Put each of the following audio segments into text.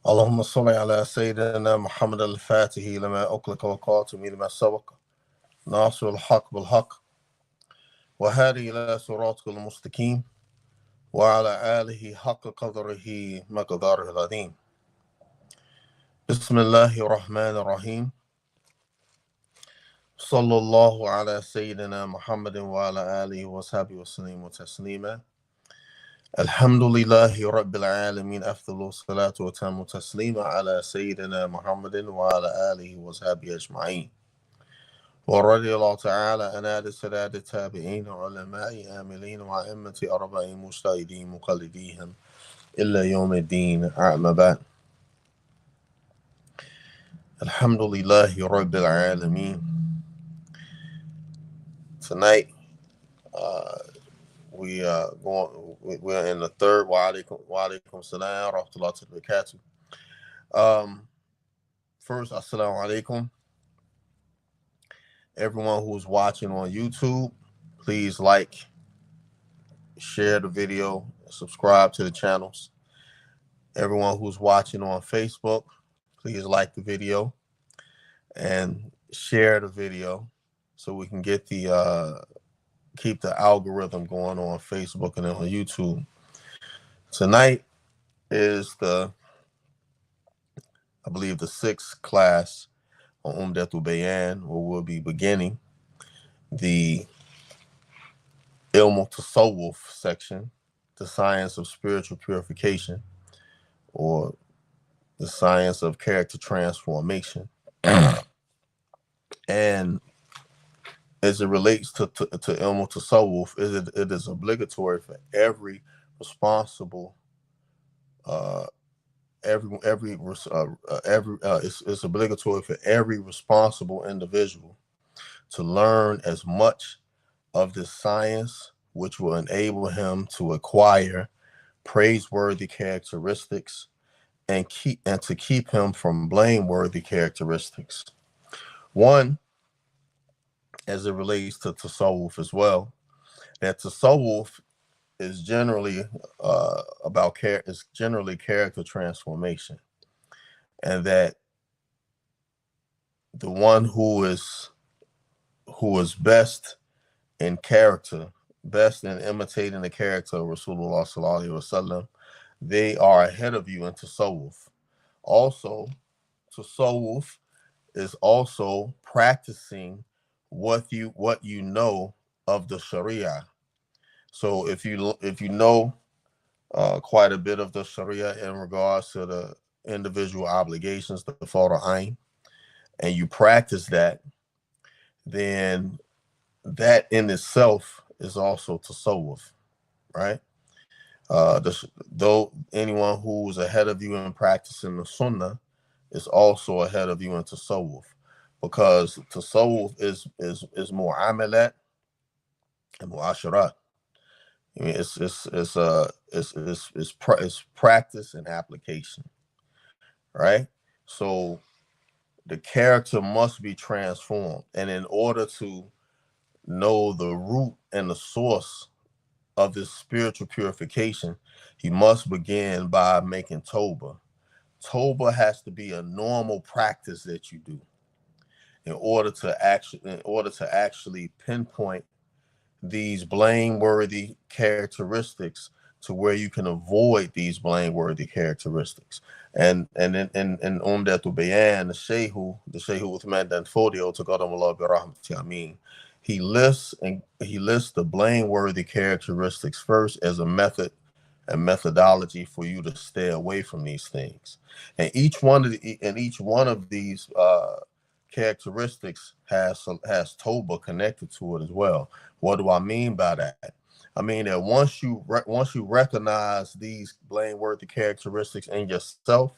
اللهم صل على سيدنا محمد الفاتح لما أغلق والخاتم لما سبق ناصر الحق بالحق وهادي إلى صراطك المستقيم وعلى آله حق قدره مقداره العظيم. بسم الله الرحمن الرحيم. صلى الله على سيدنا محمد وعلى آله وصحبه وسلم تسليما. الحمد لله رب العالمين. أفضل الصلاة وتم تسليما على سيدنا محمد وعلى آله وصحبه أجمعين. ورضي الله تعالى عن السادة التابعين وعلماء آملين وأئمة أربعين مجتهدين مقلديهم إلا يوم الدين. أما بعد. الحمد لله رب العالمين. Tonight, we're in the third wa alaikum salam wa rahmatullahi wa barakatuh. First, assalamu alaikum. Everyone who's watching on YouTube, please like, share the video, subscribe to the channels. Everyone who's watching on Facebook, please like the video and share the video so we can get the keep the algorithm going on Facebook and on YouTube. Tonight is I believe the 6th class on Umdat'l Bayaan, where we'll be beginning the Tasawwuf section, the science of spiritual purification, or the science of character transformation. And as it relates to Tasawwuf, it is obligatory for every responsible it's obligatory for every responsible individual to learn as much of this science which will enable him to acquire praiseworthy characteristics and to keep him from blameworthy characteristics. One, as it relates to Tasawwuf as well, that Tasawwuf is generally generally character transformation, and that the one who is best in character, best in imitating the character of Rasulullah sallallahu alaihi wasallam, they are ahead of you in Tasawwuf. Also, Tasawwuf is also practicing what you know of the Sharia. So if you know quite a bit of the Sharia in regards to the individual obligations, the Fardu Ain, and you practice that, then that in itself is also Tasawwuf, right? Though anyone who's ahead of you in practicing the Sunnah is also ahead of you in Tasawwuf, because Tasawwuf is more amalat and more asharat. I mean, it's practice and application, right? So the character must be transformed, and in order to know the root and the source of this spiritual purification, he must begin by making Tawbah. Tawbah has to be a normal practice that you do in order to actually pinpoint these blameworthy characteristics to where you can avoid these blameworthy characteristics. And in Umdat'l Bayaan, the Shaykh Uthman Danfodio, Taqaddam bi rahmati, I mean, he lists the blameworthy characteristics first as a method and methodology for you to stay away from these things. And each one of these characteristics has Tawbah connected to it as well. What do I mean by that? I mean that once you recognize these blameworthy characteristics in yourself,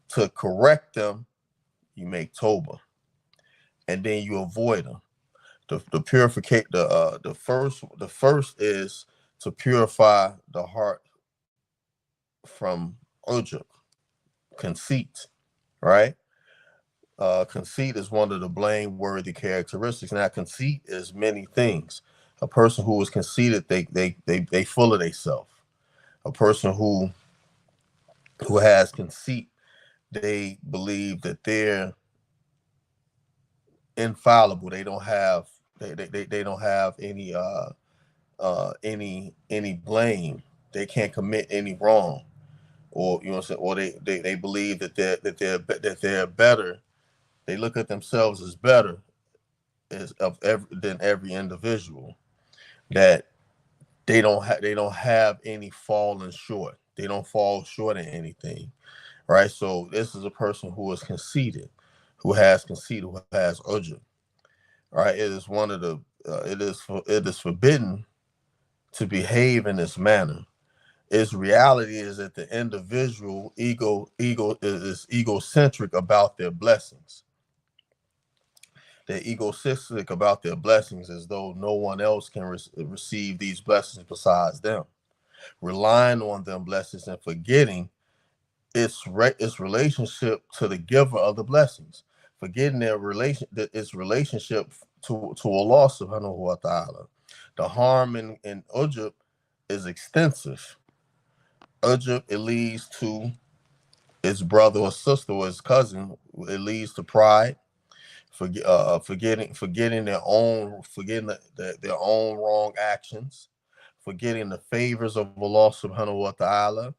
to correct them, you make Tawbah, and then you avoid them. The first is to purify the heart from ujub, conceit, right? Conceit is one of the blameworthy characteristics. Now, conceit is many things. A person who is conceited, they full of themselves. A person who who has conceit, they believe that they're infallible. They don't have they don't have any blame. They can't commit any wrong, or you know what I'm saying, or they believe that they're better. They look at themselves as better than every individual. That they don't have any falling short. They don't fall short of anything, right? So this is a person who is conceited, who has ujub, right? It is one of the it is forbidden to behave in this manner. Its reality is that the individual ego is egocentric about their blessings. They're egocentric about their blessings, as though no one else can receive these blessings besides them, relying on them blessings and forgetting its relationship to the giver of the blessings, forgetting its relationship to Allah subhanahu wa ta'ala. The harm in ujub is extensive. Ujub, it leads to its brother or sister or its cousin. It leads to pride, forgetting their own wrong actions, forgetting the favors of Allah subhanahu wa ta'ala,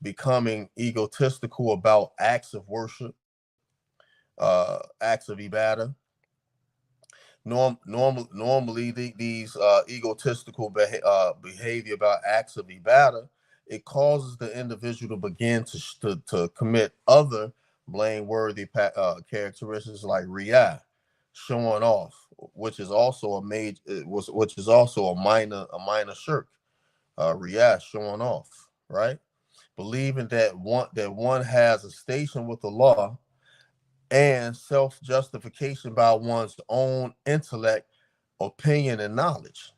becoming egotistical about acts of worship, acts of ibadah. Normally, these egotistical behavior about acts of ibadah, it causes the individual to begin to commit other blameworthy characteristics like riyah, showing off, which is also which is also a minor shirk, riyah, showing off, right? Believing that one has a station with the law, and self-justification by one's own intellect, opinion, and knowledge.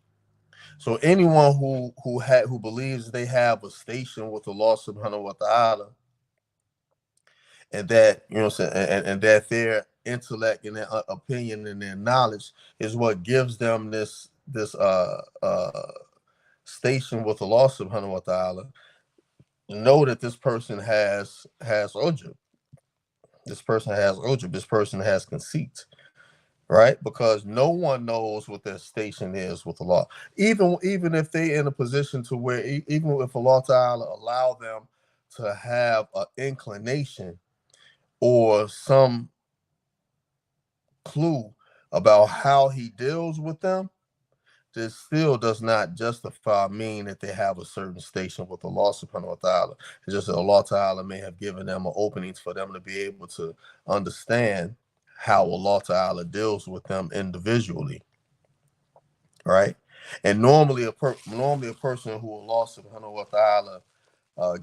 So anyone who believes they have a station with the Allah subhanahu wa ta'ala, and that, you know what I'm saying, and that their intellect and their opinion and their knowledge is what gives them this station with Allah subhanahu wa ta'ala, know that this person has ujub. This person has ujub. This person has conceit, right? Because no one knows what their station is with Allah. Even if they in a position to where, even if Allah Ta'ala allow them to have an inclination or some clue about how He deals with them, this still does not justify mean that they have a certain station with Allah subhanahu wa ta'ala. It's just that Allah Ta'ala may have given them an openings for them to be able to understand how Allah Ta'ala deals with them individually, right? And normally a person who Allah subhanahu wa ta'ala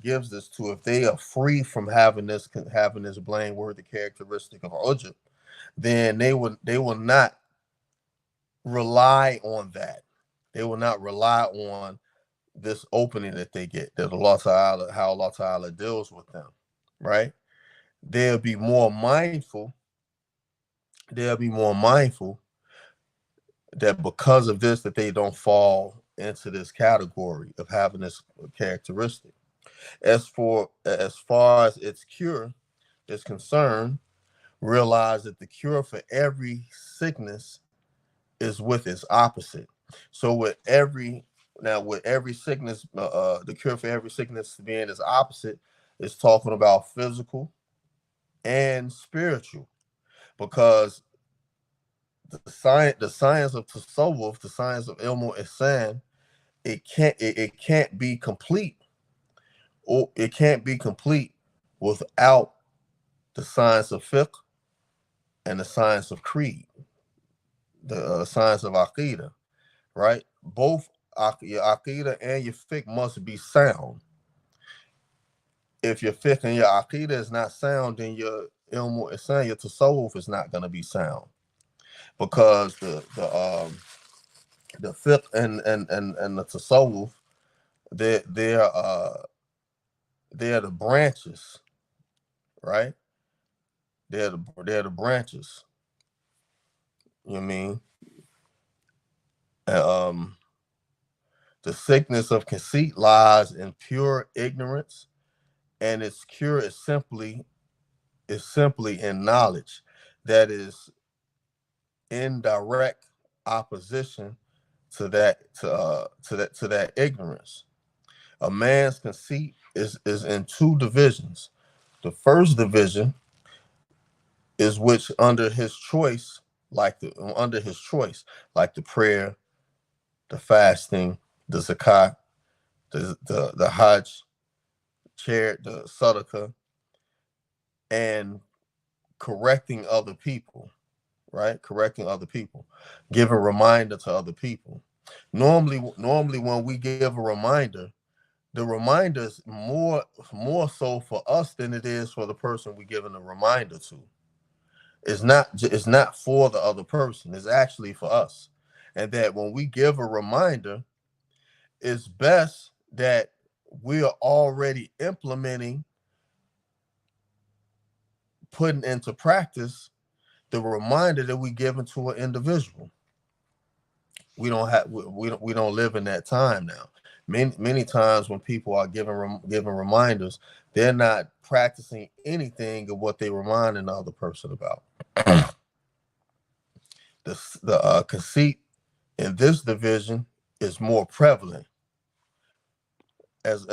gives this to, if they are free from having this blameworthy characteristic of ujub, then they will not rely on that. They will not rely on this opening that they get, that Allah Ta'ala, how Allah Ta'ala deals with them, right? They'll be more mindful. They'll be more mindful that because of this, that they don't fall into this category of having this characteristic. As far as its cure is concerned, realize that the cure for every sickness is with its opposite. So with every sickness, the cure for every sickness being its opposite is talking about physical and spiritual, because the science of tasawwuf, the science of ilmu ihsan, it can't be complete, or it can't be complete without the science of fiqh and the science of creed, the science of aqidah, right? Both your aqidah and your fiqh must be sound. If your fiqh and your aqidah is not sound, then your ilmu ihsan, your tasawwuf is not going to be sound, because the fiqh and the tasawwuf, they're they're the branches, right? They're the branches. You know what I mean? And, the sickness of conceit lies in pure ignorance and its cure is simply in knowledge that is in direct opposition to that ignorance. A man's conceit is in two divisions. The first division is which under his choice, like the prayer, the fasting, the zakat, the hajj, the sadaqah, and correcting other people, right? Correcting other people, giving reminder to other people. Normally, when we give a reminder, the reminder is more so for us than it is for the person we're giving a reminder to. It's not for the other person. It's actually for us, and that when we give a reminder, it's best that we are already implementing, putting into practice the reminder that we given to an individual. We don't live in that time now. Many times when people are giving reminders, they're not practicing anything of what they reminding the other person about. The conceit in this division is more prevalent, as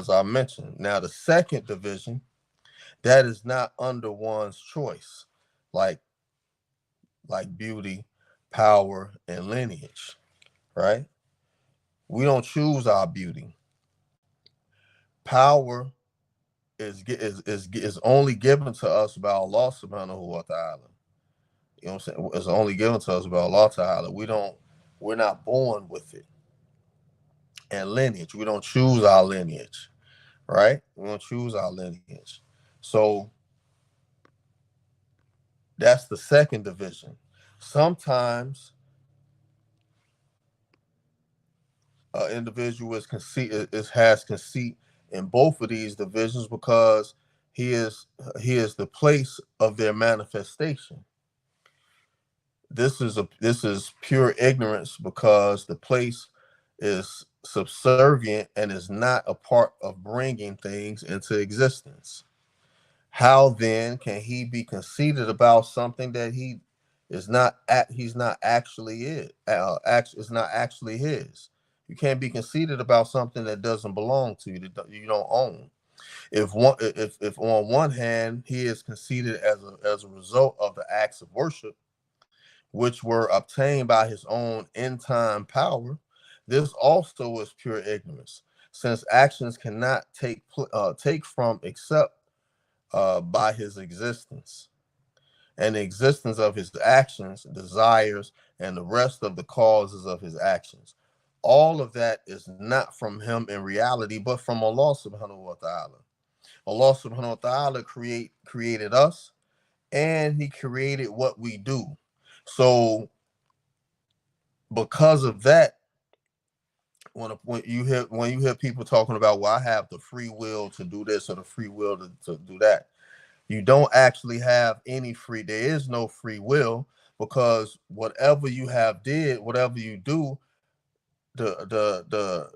I mentioned. Now, the second division, that is not under one's choice, like beauty, power, and lineage, right? We don't choose our beauty. Power is only given to us by Allah subhanahu wa ta'ala. You know what I'm saying? It's only given to us by Allah ta'ala. We're not born with it. And lineage, we don't choose our lineage, right? We don't choose our lineage. So that's the second division. Sometimes an individual has conceit in both of these divisions because he is the place of their manifestation. This is pure ignorance because the place is subservient and is not a part of bringing things into existence. How then can he be conceited about something that he's not actually it's not actually his? You can't be conceited about something that doesn't belong to you, that you don't own. If on one hand he is conceited as a result of the acts of worship, which were obtained by his own in time power, this also is pure ignorance, since actions cannot take from except by his existence, and the existence of his actions, desires, and the rest of the causes of his actions. All of that is not from him in reality, but from Allah subhanahu wa ta'ala. Allah subhanahu wa ta'ala created us, and he created what we do. So because of that, when you hear people talking about, well, I have the free will to do this or the free will to do that, you don't actually have any free. There is no free will, because whatever you whatever you do, the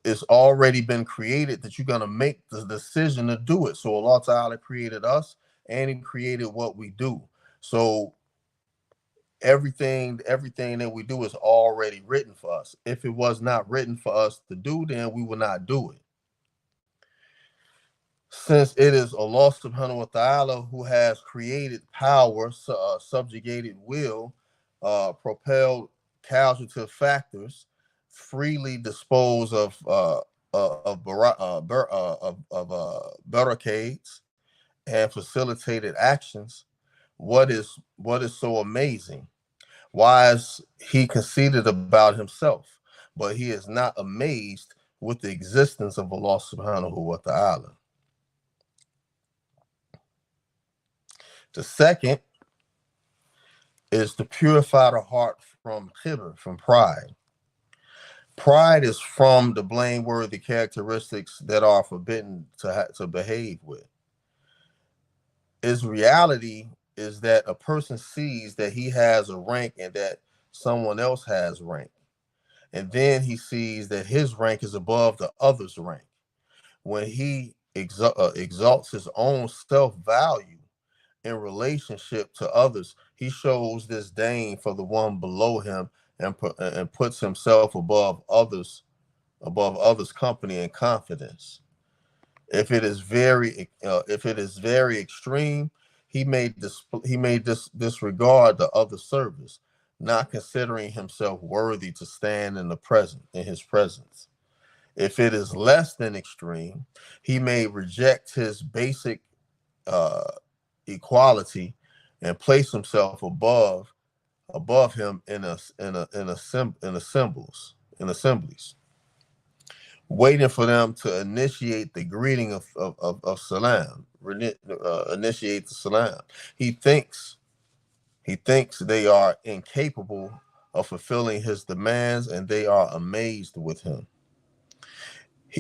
it's already been created that you're gonna make the decision to do it. So Allah Ta'ala created us, and he created what we do. So everything that we do is already written for us. If it was not written for us to do, then we will not do it. Since it is Allah subhanahu wa ta'ala who has created power, subjugated will, propelled causative factors, freely dispose barricades, and facilitated actions, what is so amazing? Why is he conceited about himself, but he is not amazed with the existence of Allah subhanahu wa ta'ala? The second is to purify the heart from khibr, from pride. Pride is from the blameworthy characteristics that are forbidden to behave with. Its reality is that a person sees that he has a rank and that someone else has rank. And then he sees that his rank is above the other's rank. When he exalts his own self-value in relationship to others, he shows disdain for the one below him, and puts himself above others' company and confidence. If it is very extreme, he may disregard the other service, not considering himself worthy to stand in his presence. If it is less than extreme, he may reject his basic uh, equality and place himself above him in assemblies, waiting for them to initiate the greeting of salam, initiate the salam. He thinks he thinks they are incapable of fulfilling his demands, and they are amazed with him.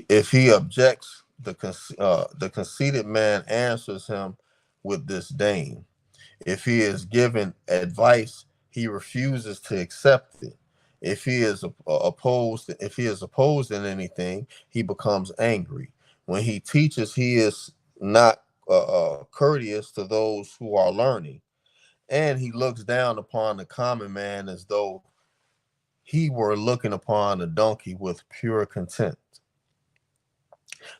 If he objects, the conceited man answers him with disdain. If he is given advice, he refuses to accept it. If he is opposed in anything, he becomes angry. When he teaches, he is not courteous to those who are learning, and he looks down upon the common man as though he were looking upon a donkey with pure contempt.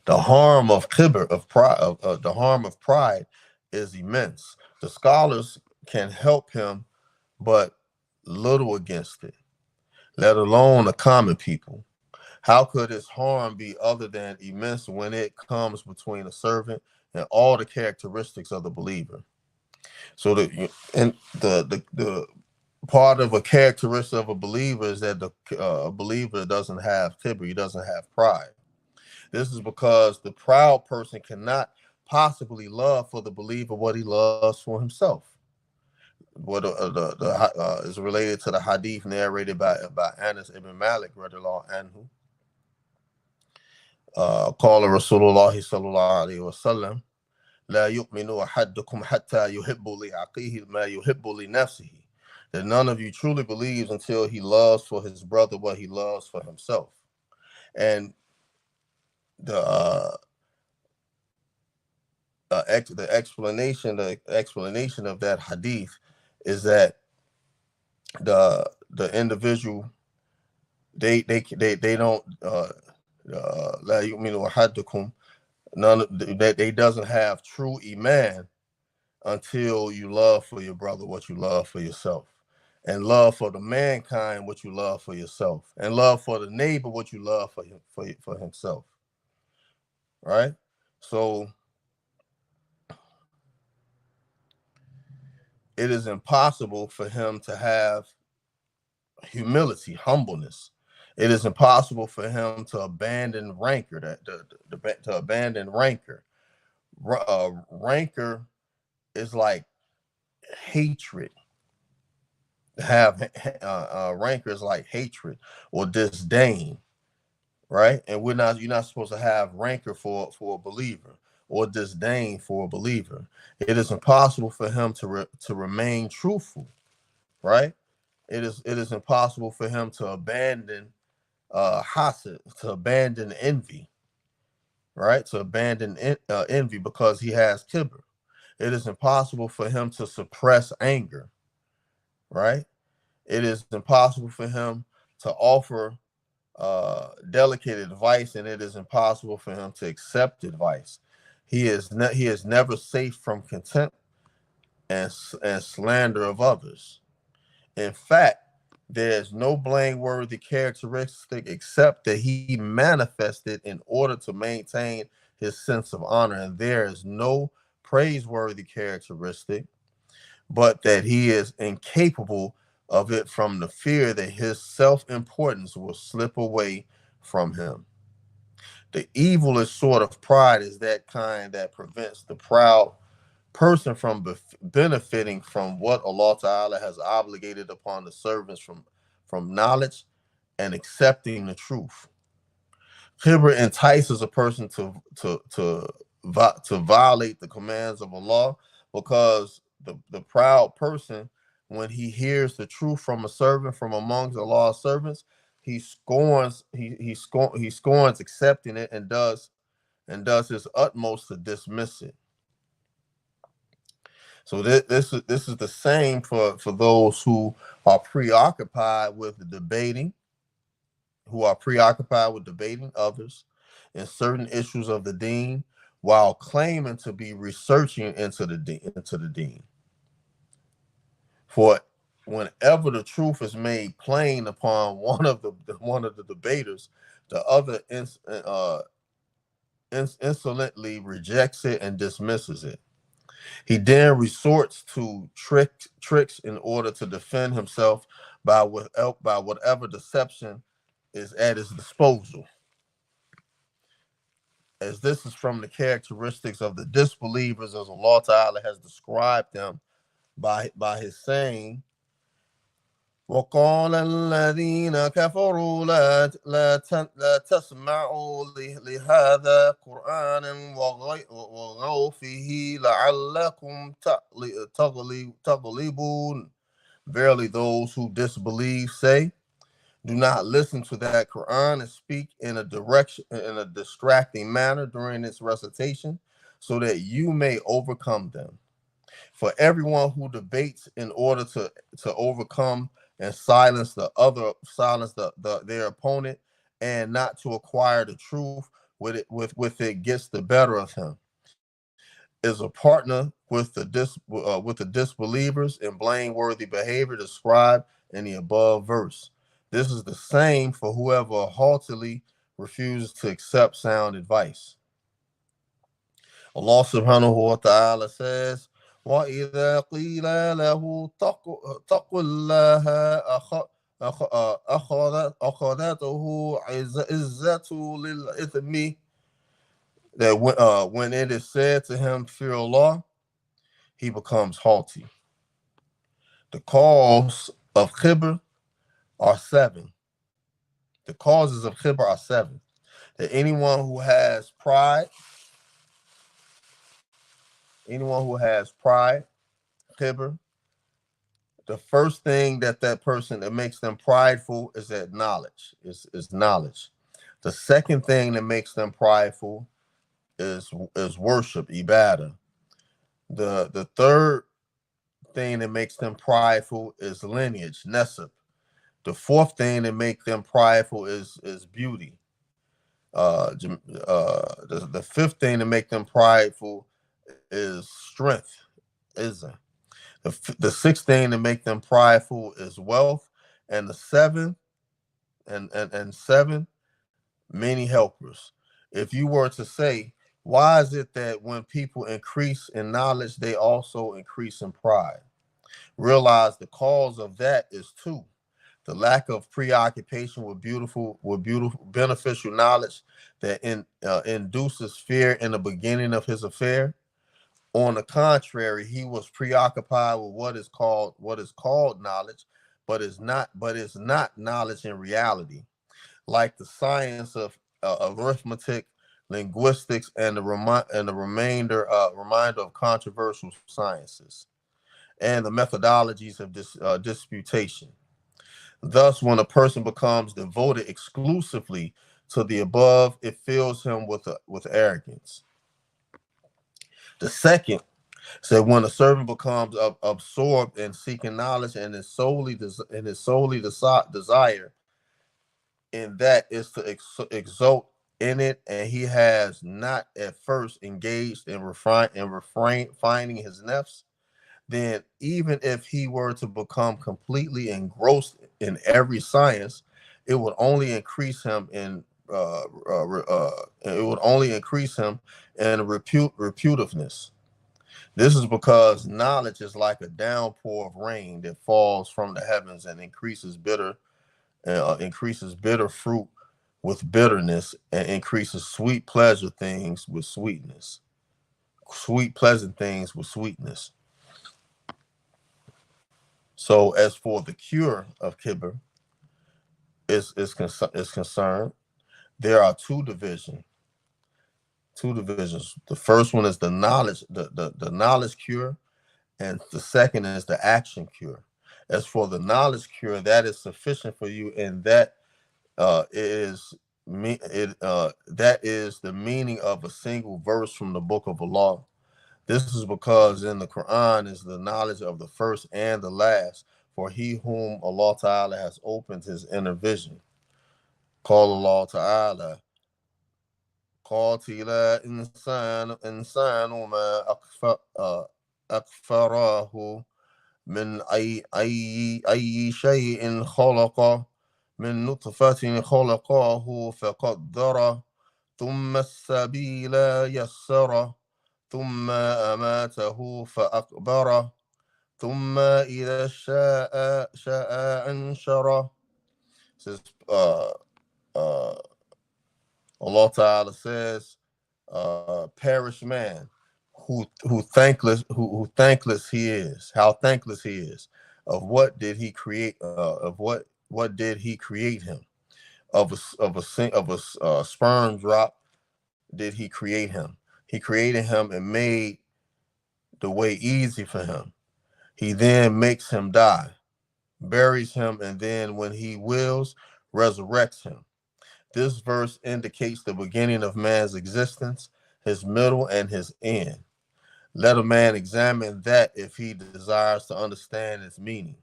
The harm of kibr, the harm of pride, is immense. The scholars can help him but little against it, let alone the common people. How could its harm be other than immense when it comes between a servant and all the characteristics of the believer? So the part of a characteristic of a believer is that the believer doesn't have kibr, he doesn't have pride. This is because the proud person cannot possibly love for the believer what he loves for himself. What is related to the hadith narrated by Anas ibn Malik radiallahu anhu. قال رسول الله صلى الله عليه وسلم لا يؤمن أحدكم حتى يحب لأخيه ما يحب لنفسه. That none of you truly believes until he loves for his brother what he loves for himself. And the explanation of that hadith is that the individual, they don't la yu'minu ahadukum, that they doesn't have true iman until you love for your brother what you love for yourself, and love for the mankind what you love for yourself, and love for the neighbor what you love for himself. Right? So it is impossible for him to have humility, humbleness. It is impossible for him to abandon rancor. To abandon rancor. Rancor is like hatred. Have rancor is like hatred or disdain, right? And you're not supposed to have rancor for a believer or disdain for a believer. It is impossible for him to remain truthful, right? It is impossible for him to abandon hasad, to abandon envy, right? To abandon envy because he has kibr. It is impossible for him to suppress anger, right? It is impossible for him to offer delicate advice, and it is impossible for him to accept advice. He is never safe from contempt and slander of others. In fact, there's no blameworthy characteristic except that he manifested in order to maintain his sense of honor, and there is no praiseworthy characteristic but that he is incapable of it from the fear that his self-importance will slip away from him. The evilest sort of pride is that kind that prevents the proud person from benefiting from what Allah Ta'ala has obligated upon the servants from knowledge and accepting the truth. Kibr entices a person to violate the commands of Allah, because the proud person, when he hears the truth from a servant from amongst Allah's servants, he scorns accepting it, and does and does his utmost to dismiss it. So this is the same for those who are preoccupied with debating, others in certain issues of the deen, while claiming to be researching into the deen. For whenever the truth is made plain upon one of the debaters, the other insolently rejects it and dismisses it. He then resorts to tricks in order to defend himself by whatever deception is at his disposal. As this is from the characteristics of the disbelievers, as Allah Ta'ala has described them by his saying, وقال الذين كفروا لا تسمعوا لهذا القرآن وغوا فيه لعلكم تغلبون. Verily, those who disbelieve say, do not listen to that Quran and speak in a distracting manner during its recitation, so that you may overcome them. For everyone who debates in order to overcome and silence their opponent, and not to acquire the truth with it gets the better of him, is a partner with the disbelievers in blameworthy behavior described in the above verse. This is the same for whoever haughtily refuses to accept sound advice. Allah subhanahu wa ta'ala says, وَإِذَا قِيلَ لَهُ تَقُوا اللَّهَ أَخَذَتْهُ عِزَّةُ لِلْإِثْمِ. That when it is said to him, fear Allah, he becomes haughty. The cause of khibr are 7. The causes of khibr are 7. That anyone who has pride, khibr, the first thing that person that makes them prideful is that knowledge, is knowledge. The second thing that makes them prideful is worship, ibadah. The third thing that makes them prideful is lineage, nasab. The fourth thing that makes them prideful is beauty. The fifth thing that makes them prideful is strength, izzah. The sixth thing to make them prideful is wealth, and the seven, many helpers. If you were to say, why is it that when people increase in knowledge, they also increase in pride? Realize the cause of that is 2. The lack of preoccupation with beneficial knowledge that induces fear in the beginning of his affair. On the contrary, he was preoccupied with what is called knowledge, but it's not knowledge in reality, like the science of arithmetic, linguistics, and the reminder of controversial sciences, and the methodologies of disputation. Thus, when a person becomes devoted exclusively to the above, it fills him with arrogance. The second said, when a servant becomes absorbed in seeking knowledge and his solely desire in that is to exult in it, and he has not at first engaged in refining his nafs, then even if he were to become completely engrossed in every science, it would only increase him in reputativeness. This is because knowledge is like a downpour of rain that falls from the heavens and increases bitter fruit with bitterness, and increases sweet pleasant things with sweetness. So as for the cure of kibr is concerned, there are two divisions. The first one is the knowledge, the knowledge cure, and the second is the action cure. As for the knowledge cure, that is sufficient for you, and that that is the meaning of a single verse from the book of Allah. This is because in the Quran is the knowledge of the first and the last, for he whom Allah Ta'ala has opened his inner vision. Call Allah Ta'ala. قاتل إنسان ما أكفره من أي شيء خلقه من نطفة خلقه فقدره ثم السبيل يسره ثم أماته فأقبره ثم إذا شاء أنشره. Says, uh, Allah Ta'ala says, perish man who thankless he is, how thankless he is. Of what did he create? Of what did he create him? Of a sperm drop did he create him? He created him and made the way easy for him. He then makes him die, buries him, and then when he wills, resurrects him. This verse indicates the beginning of man's existence, his middle, and his end. Let a man examine that if he desires to understand its meaning.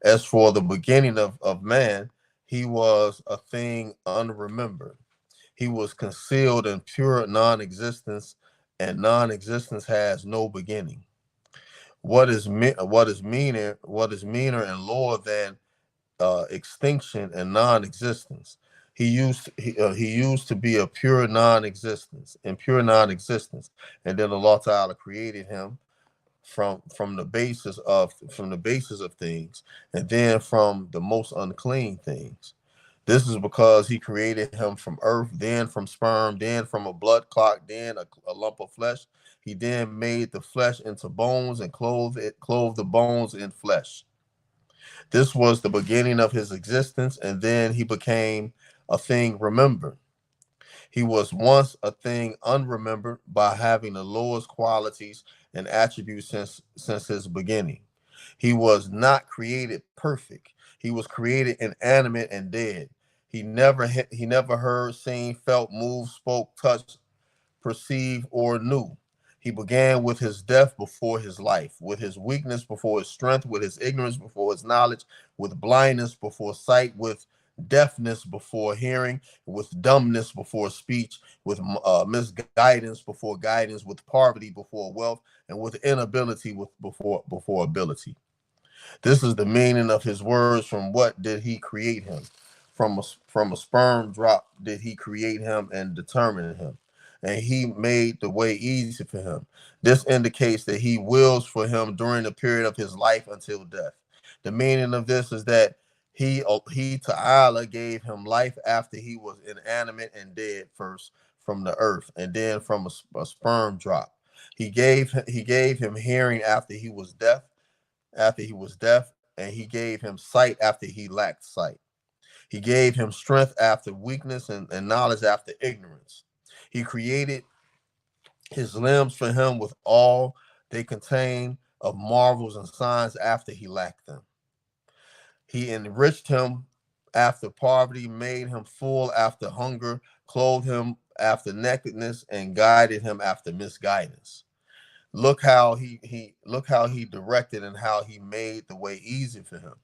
As for the beginning of man, he was a thing unremembered. He was concealed in pure non-existence, and non-existence has no beginning. What is meaner and lower than extinction and non-existence? He used to be a pure non-existence, and then Allah Ta'ala created him from the basis of things, and then from the most unclean things. This is because he created him from earth, then from sperm, then from a blood clot, then a lump of flesh. He then made the flesh into bones and clothed the bones in flesh. This was the beginning of his existence, and then he became a thing remembered. He was once a thing unremembered by having the lowest qualities and attributes since his beginning. He was not created perfect. He was created inanimate and dead. He never heard, seen, felt, moved, spoke, touched, perceived, or knew. He began with his death before his life, with his weakness before his strength, with his ignorance before his knowledge, with blindness before sight, with deafness before hearing, with dumbness before speech, with misguidance before guidance, with poverty before wealth, and with inability before ability. This is the meaning of his words. From what did he create him? From a sperm drop did he create him and determine him, and he made the way easy for him. This indicates that he wills for him during the period of his life until death. The meaning of this is that he Ta'ala gave him life after he was inanimate and dead, first from the earth, and then from a sperm drop. He gave him hearing after he was deaf, and he gave him sight after he lacked sight. He gave him strength after weakness, and knowledge after ignorance. He created his limbs for him with all they contain of marvels and signs after he lacked them. He enriched him after poverty, made him full after hunger, clothed him after nakedness, and guided him after misguidance. Look how he directed and how he made the way easy for him.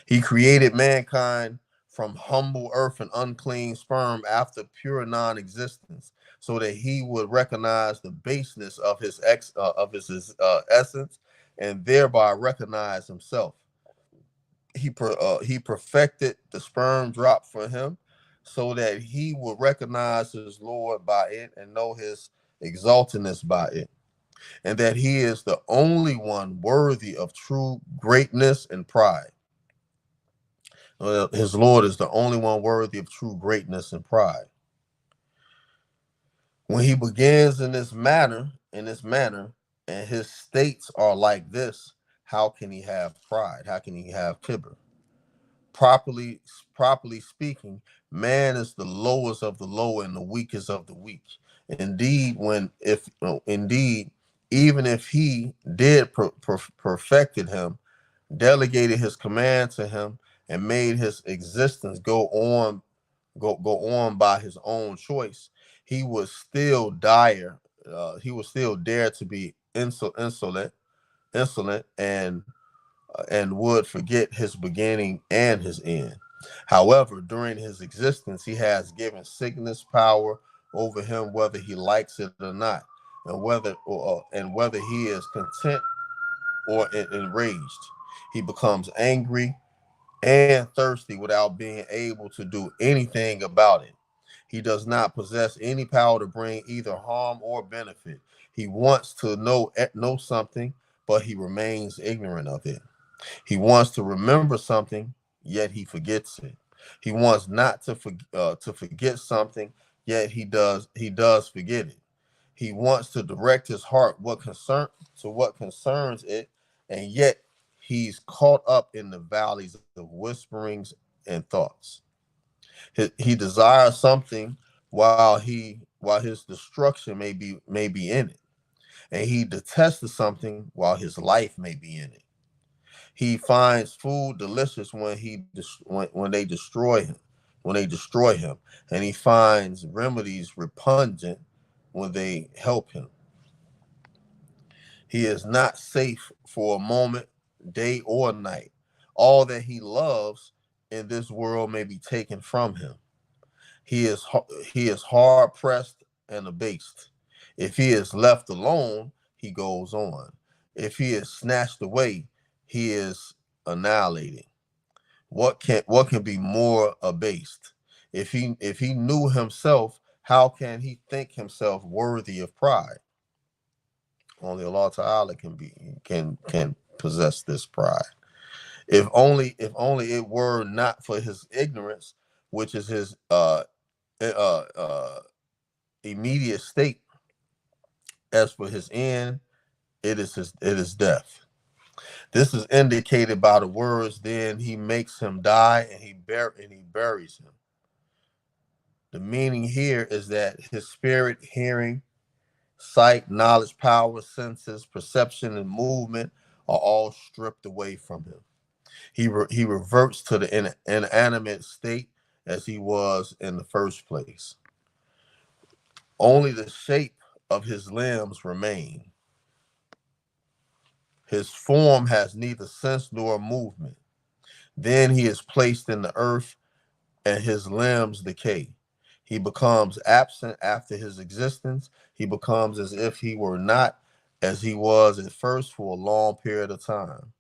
He created mankind from humble earth and unclean sperm after pure non-existence, so that he would recognize the baseness of his essence, and thereby recognize himself. He perfected the sperm drop for him, so that he would recognize his Lord by it and know his exaltedness by it, and that he is the only one worthy of true greatness and pride. His Lord is the only one worthy of true greatness and pride. When he begins in this manner, and his states are like this, how can he have pride? How can he have kibr? Properly speaking, man is the lowest of the low and the weakest of the weak. Indeed, even if he did perfected him, delegated his command to him, and made his existence go on go on by his own choice, he would still dire. He would still dare to be insolent, and would forget his beginning and his end. However, during his existence, he has given sickness power over him, whether he likes it or not, and whether he is content or enraged. He becomes angry and thirsty without being able to do anything about it. He does not possess any power to bring either harm or benefit. He wants to know something, but he remains ignorant of it. He wants to remember something, yet he forgets it. He wants not to forget something, yet he does forget it. He wants to direct his heart what concerns it, and yet he's caught up in the valleys of whisperings and thoughts. He desires something while his destruction may be in it, and he detests something while his life may be in it. He finds food delicious when they destroy him, and he finds remedies repugnant when they help him. He is not safe for a moment, day or night. All that he loves in this world may be taken from him. He is hard pressed and abased. If he is left alone, he goes on. If he is snatched away, he is annihilated. What can be more abased? If he knew himself, how can he think himself worthy of pride? Only Allah Ta'ala can possess this pride. If only it were not for his ignorance, which is his uh, uh, immediate state. As for his end, it is death. This is indicated by the words, then he makes him die and he buries him. The meaning here is that his spirit, hearing, sight, knowledge, power, senses, perception, and movement are all stripped away from him. He reverts to the inanimate state as he was in the first place. Only the shape of his limbs remain. His form has neither sense nor movement. Then he is placed in the earth and his limbs decay. He becomes absent after his existence. He becomes as if he were not as he was at first for a long period of time.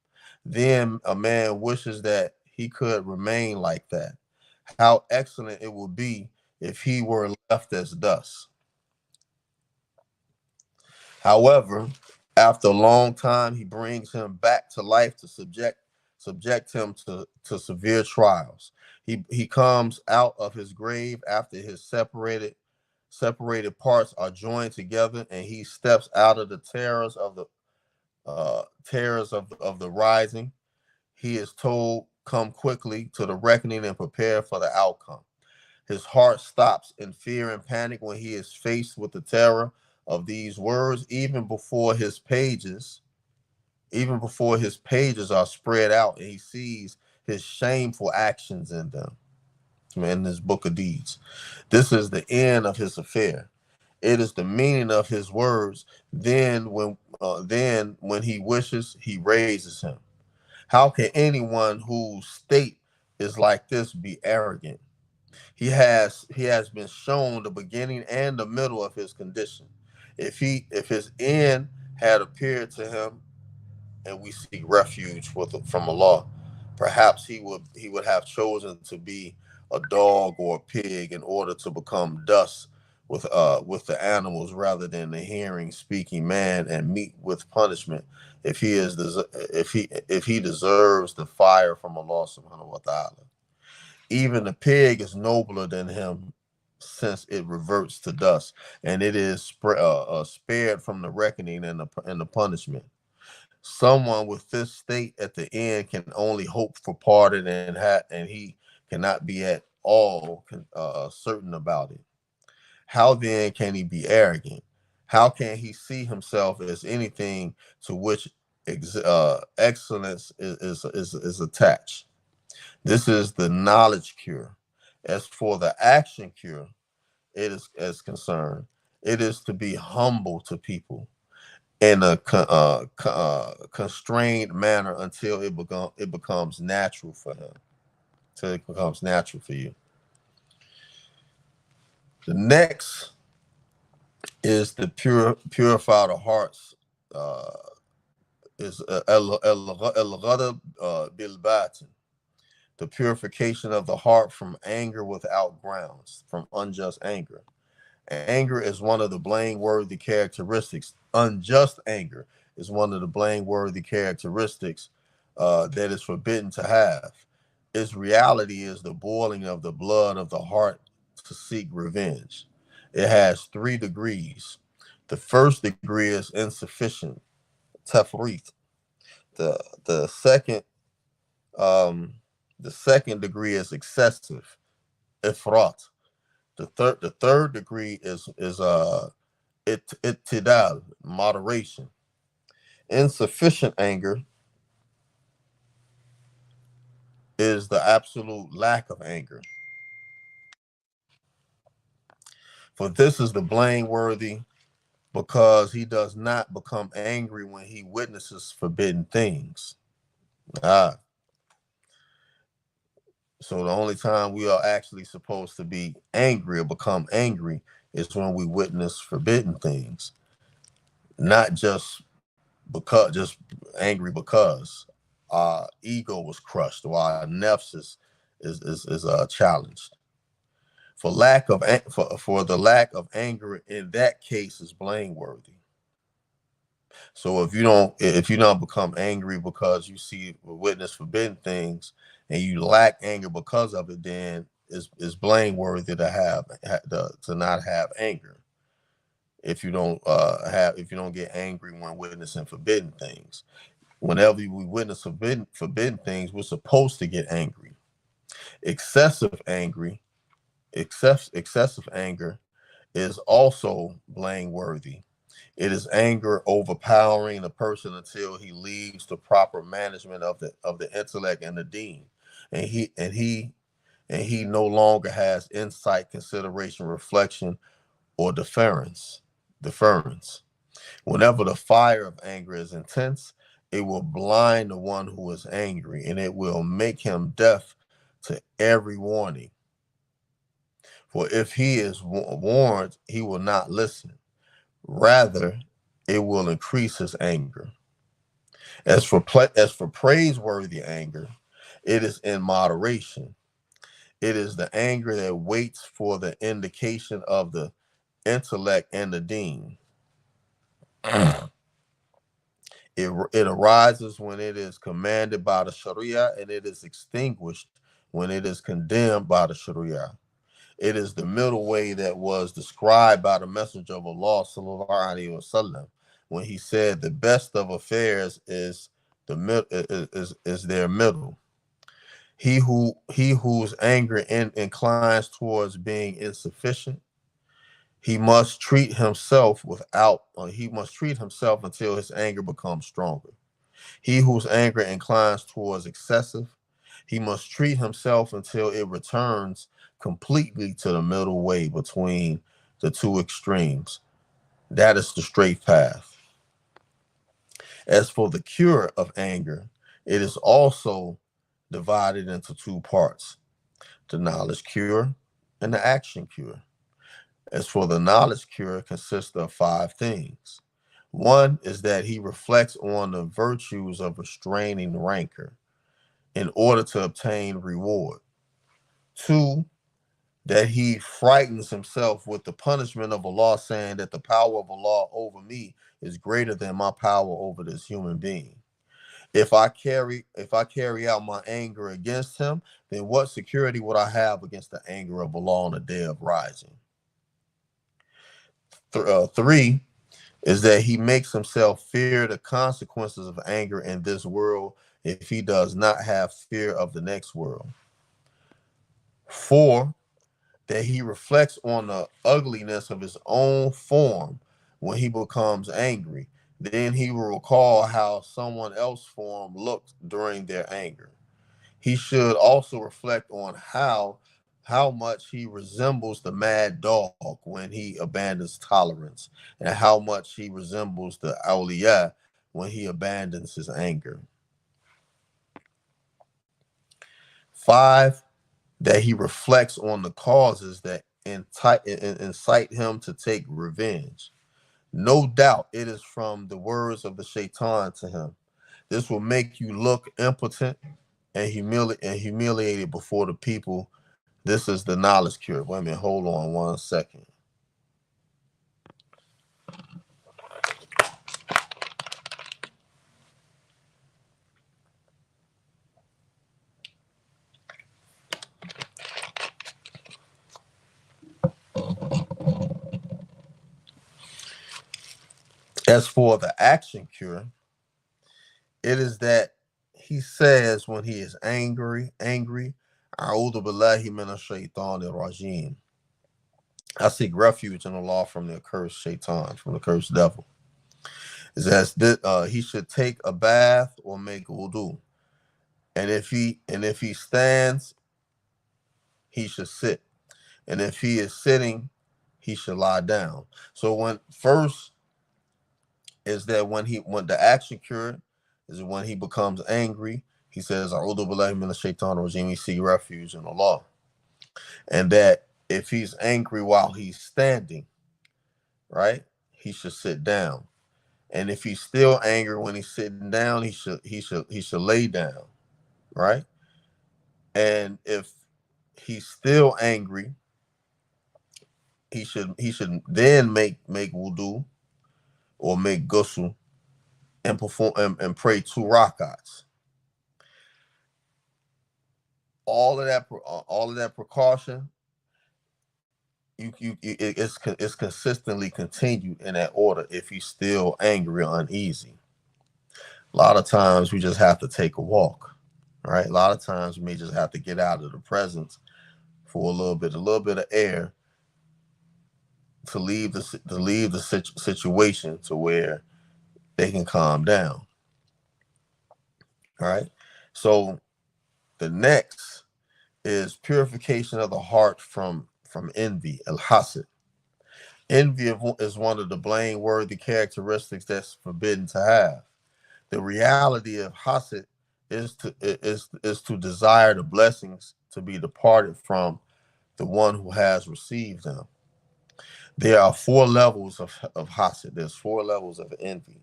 Then a man wishes that he could remain like that. How excellent it would be if he were left as dust. However, after a long time, he brings him back to life to subject him to severe trials. He comes out of his grave after his separated parts are joined together, and he steps out of the terrors of the rising. He is told, "Come quickly to the reckoning and prepare for the outcome." His heart stops in fear and panic when he is faced with the terror of these words, even before his pages are spread out, and he sees his shameful actions in them, in this book of deeds. This is the end of his affair. It is the meaning of his words. Then when he wishes, he raises him. How can anyone whose state is like this be arrogant? He has been shown the beginning and the middle of his condition. If his end had appeared to him, and we seek refuge from Allah, perhaps he would have chosen to be a dog or a pig in order to become dust with the animals, rather than the hearing, speaking man, and meet with punishment if he deserves the fire from Allah Subhanahu wa Taala. Even the pig is nobler than him, since it reverts to dust, and it is spared from the reckoning and the punishment. Someone with this state at the end can only hope for pardon, and he cannot be at all certain about it. How then can he be arrogant? How can he see himself as anything to which excellence is attached? This is the knowledge cure. As for the action cure, it is as concerned, it is to be humble to people in a constrained manner until it becomes natural for him, till it becomes natural for you. The next is to purify the hearts. Is el-ghadab bil batin, the purification of the heart from anger without grounds, from unjust anger. Anger is one of the blameworthy characteristics. Unjust anger is one of the blameworthy characteristics that is forbidden to have. Its reality is the boiling of the blood of the heart to seek revenge. It has 3 degrees. The first degree is insufficient, tafrit. The second the second degree is excessive, ifrat. The third degree is ittidal, moderation. Insufficient anger is the absolute lack of anger. For this is the blameworthy, because he does not become angry when he witnesses forbidden things. Ah, so the only time we are actually supposed to be angry or become angry is when we witness forbidden things, not just angry because our ego was crushed or our nefs is challenged. For the lack of anger in that case is blameworthy. So if you don't become angry because you see or witness forbidden things and you lack anger because of it, then is blameworthy to not have anger. If you don't get angry when witnessing forbidden things. Whenever we witness forbidden things, we're supposed to get angry. Excessive angry, excessive anger is also blameworthy. It is anger overpowering the person until he leaves the proper management of the intellect and the deen, and he no longer has insight, consideration, reflection, or deference. Deference. Whenever the fire of anger is intense, it will blind the one who is angry, and it will make him deaf to every warning. For if he is warned, he will not listen. Rather, it will increase his anger. As for praiseworthy anger, it is in moderation. It is the anger that waits for the indication of the intellect and the deen. It arises when it is commanded by the Sharia, and it is extinguished when it is condemned by the Sharia. It is the middle way that was described by the Messenger of Allah sallallahu alaihi wasallam when he said the best of affairs is their middle. He whose anger inclines towards being insufficient, he must treat himself until his anger becomes stronger. He whose anger inclines towards excessive, he must treat himself until it returns completely to the middle way between the two extremes. That is the straight path. As for the cure of anger, it is also divided into 2 parts: the knowledge cure and the action cure. As for the knowledge cure, it consists of 5 things. One is that he reflects on the virtues of restraining rancor in order to obtain reward. 2, that he frightens himself with the punishment of Allah, saying that the power of Allah over me is greater than my power over this human being. If I carry out my anger against him, then what security would I have against the anger of Allah on the day of rising? 3 is that he makes himself fear the consequences of anger in this world if he does not have fear of the next world. 4, that he reflects on the ugliness of his own form when he becomes angry. Then he will recall how someone else's form looked during their anger. He should also reflect on how how much he resembles the mad dog when he abandons tolerance, and how much he resembles the awliya when he abandons his anger. 5, that he reflects on the causes that incite him to take revenge. No doubt it is from the words of the shaitan to him. This will make you look impotent and humiliated before the people. This is the knowledge cure. Wait a minute, hold on 1 second. As for the action cure, it is that he says when he is angry, A'udhu billahi minash shaitanir rajim. I seek refuge in Allah from the accursed shaitan, from the cursed devil. Is that he should take a bath or make wudu, and if he stands, he should sit, and if he is sitting, he should lie down. So when first is that when the action cure is when he becomes angry, he says, "A'udhu billahi minash shaitanir rajim." He seek refuge in Allah, and that if he's angry while he's standing, right, he should sit down. And if he's still angry when he's sitting down, he should lay down, right? And if he's still angry, he should then make wudu or make ghusl and perform and pray 2 rakats. All of that precaution, it's consistently continued in that order. If he's still angry or uneasy, a lot of times we just have to take a walk, right? A lot of times we may just have to get out of the presence for a little bit of air to leave the situation to where they can calm down. All right. So the next is purification of the heart from envy, al-hasad. Envy is one of the blameworthy characteristics that's forbidden to have. The reality of hasad is to desire the blessings to be departed from the one who has received them. There are 4 levels of hasad. There's 4 levels of envy.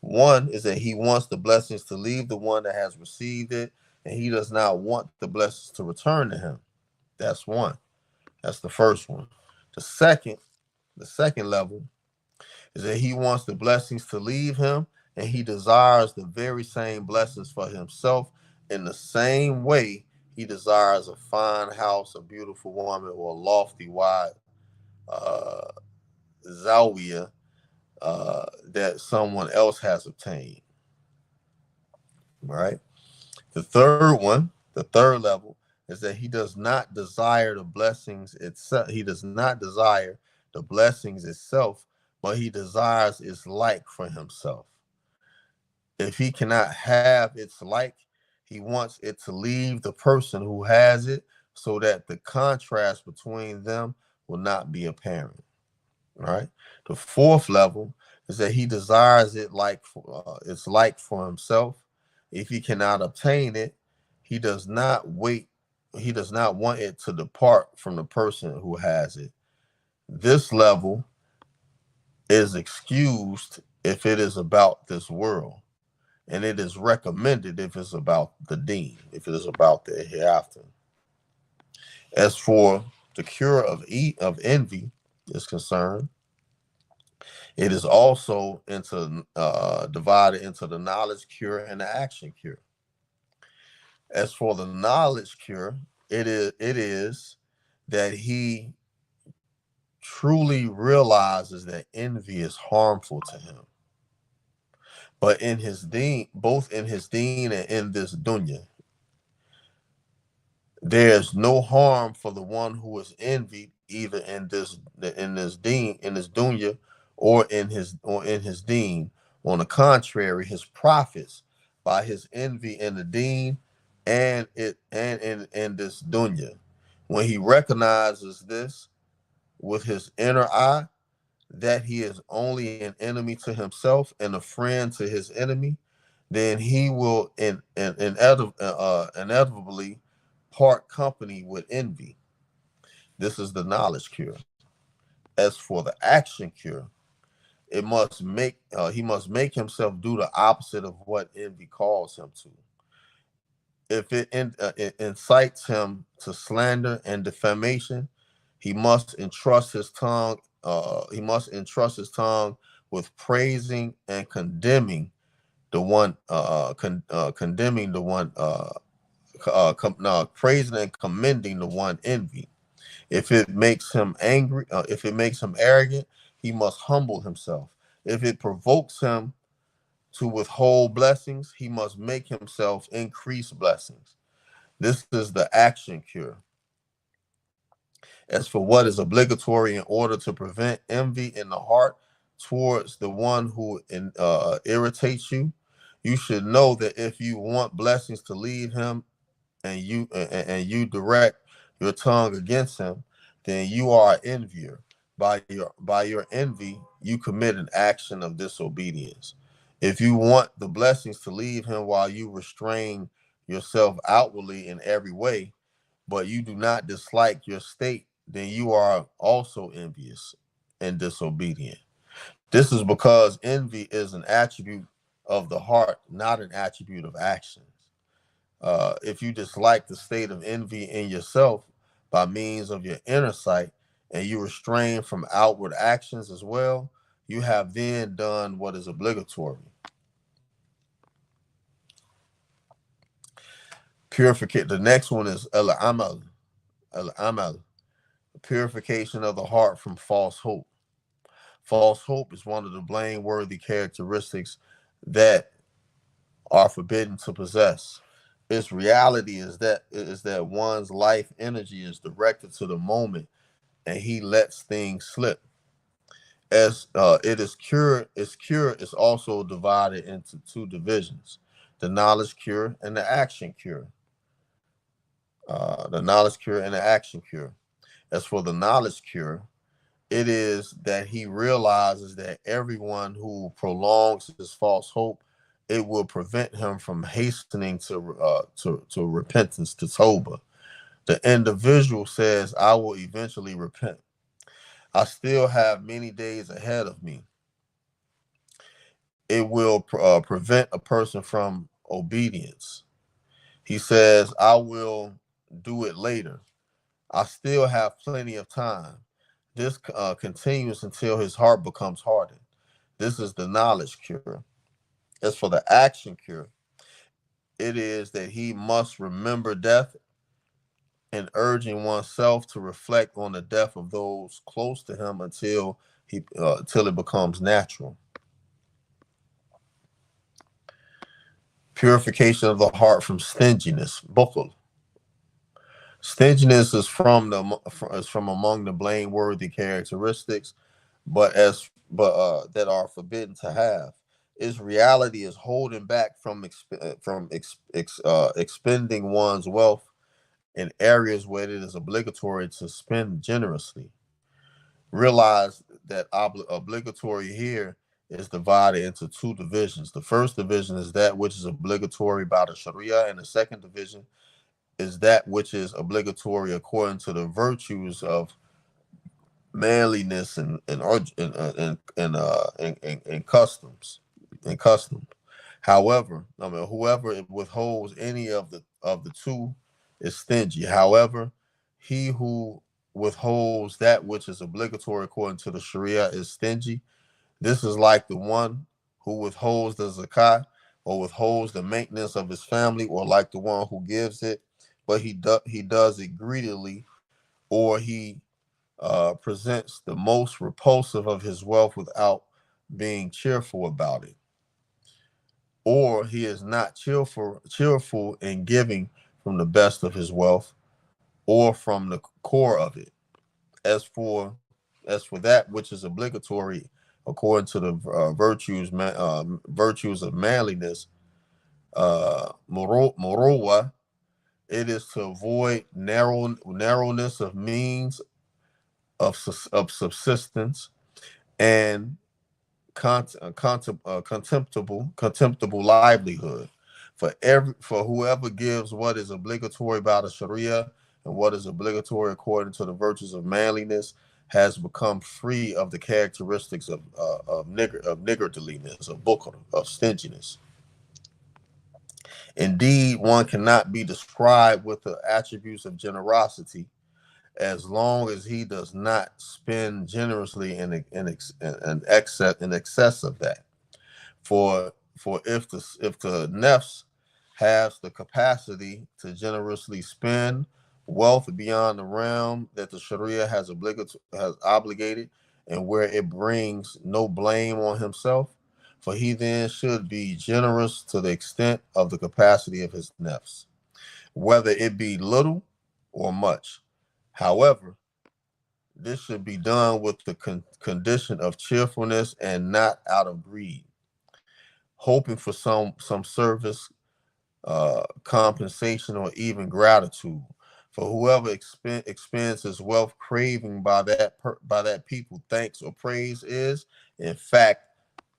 One is that he wants the blessings to leave the one that has received it, and he does not want the blessings to return to him. That's one. That's the first one. The second level is that he wants the blessings to leave him, and he desires the very same blessings for himself in the same way he desires a fine house, a beautiful woman, or a lofty, wide zawiya that someone else has obtained. Right? The third level is that he does not desire the blessings itself. He does not desire the blessings itself, but he desires its like for himself. If he cannot have its like, he wants it to leave the person who has it so that the contrast between them will not be apparent. Right? The fourth level is that he desires it it's like for himself. If he cannot obtain it, he does not want it to depart from the person who has it. This level is excused if it is about this world, and it is recommended if it's about the deen, if it is about the hereafter. As for the cure of envy is concerned, it is also divided into the knowledge cure and the action cure. As for the knowledge cure, it is that he truly realizes that envy is harmful to him. But in his deen, both in his deen and in this dunya, there's no harm for the one who is envied, either in this dunya, or in his deen. On the contrary, his profits by his envy in the deen and in this dunya. When he recognizes this with his inner eye, that he is only an enemy to himself and a friend to his enemy, then he will inevitably part company with envy. This is the knowledge cure. As for the action cure, he must make himself do the opposite of what envy calls him to. If it incites him to slander and defamation, he must entrust his tongue. With praising and condemning the one, condemning the one, praising and commending the one envy. If it makes him arrogant, he must humble himself. If it provokes him to withhold blessings, he must make himself increase blessings. This is the action cure. As for what is obligatory in order to prevent envy in the heart towards the one who irritates you, you should know that if you want blessings to leave him and you direct your tongue against him, then you are an envier. By your envy, you commit an action of disobedience. If you want the blessings to leave him while you restrain yourself outwardly in every way, but you do not dislike your state, then you are also envious and disobedient. This is because envy is an attribute of the heart, not an attribute of actions. If you dislike the state of envy in yourself by means of your inner sight, and you refrain from outward actions as well, you have then done what is obligatory. Purification. The next one is al-amal. Al-amal. Purification of the heart from false hope. False hope is one of the blameworthy characteristics that are forbidden to possess. Its reality is that one's life energy is directed to the moment, and he lets things slip. As its cure is also divided into two divisions: the knowledge cure and the action cure. The knowledge cure and the action cure. As for the knowledge cure, it is that he realizes that everyone who prolongs his false hope, it will prevent him from hastening to repentance, to Toba. The individual says, "I will eventually repent. I still have many days ahead of me." It will prevent a person from obedience. He says, "I will do it later. I still have plenty of time." This continues until his heart becomes hardened. This is the knowledge cure. As for the action cure, it is that he must remember death and urging oneself to reflect on the death of those close to him until it becomes natural. Purification of the heart from stinginess. Bukhl. Stinginess is from among the blameworthy characteristics, that are forbidden to have. Its reality is holding back from expending one's wealth in areas where it is obligatory to spend generously. Realize that obligatory here is divided into two divisions. The first division is that which is obligatory by the Sharia, and the second division is that which is obligatory according to the virtues of manliness and customs and custom. However, whoever withholds any of the two is stingy. However, he who withholds that which is obligatory according to the Sharia is stingy. This is like the one who withholds the zakat or withholds the maintenance of his family, or like the one who gives it, but he does it greedily, or he presents the most repulsive of his wealth without being cheerful about it, or he is not cheerful in giving from the best of his wealth or from the core of it. As for that which is obligatory according to the virtues of manliness, muruwa, It is to avoid narrowness of means of subsistence and contemptible livelihood for whoever gives what is obligatory by the Sharia and what is obligatory according to the virtues of manliness has become free of the characteristics of niggardliness, of bukr, of stinginess. Indeed, one cannot be described with the attributes of generosity as long as he does not spend generously in excess of that. For if the nefs has the capacity to generously spend wealth beyond the realm that the Sharia has obligated, and where it brings no blame on himself, for he then should be generous to the extent of the capacity of his nefs, whether it be little or much. However, this should be done with the condition of cheerfulness and not out of greed, hoping for some service, compensation, or even gratitude. For whoever expends his wealth craving by that people thanks or praise is, in fact,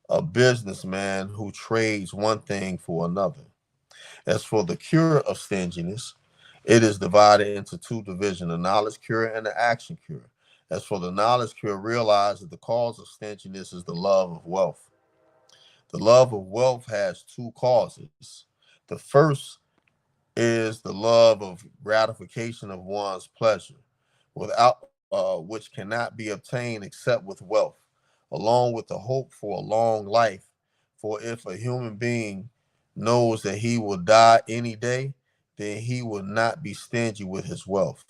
a businessman who trades one thing for another. As for the cure of stinginess, it is divided into two divisions, the knowledge cure and the action cure. As for the knowledge cure, realize that the cause of stinginess is the love of wealth. The love of wealth has two causes. The first is the love of gratification of one's pleasure, without which cannot be obtained except with wealth, along with the hope for a long life. For if a human being knows that he will die any day, then he will not be stingy with his wealth.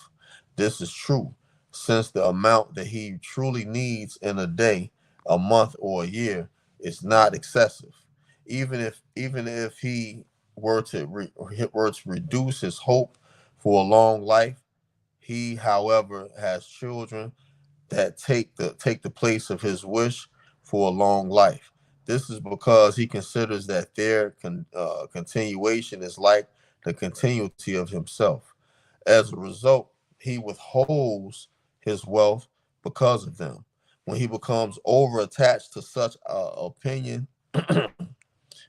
This is true, since the amount that he truly needs in a day, a month, or a year is not excessive. Even if he were to reduce his hope for a long life, he, however, has children that take the place of his wish for a long life. This is because he considers that their continuation is like the continuity of himself. As a result, he withholds his wealth because of them. When he becomes over attached to such opinion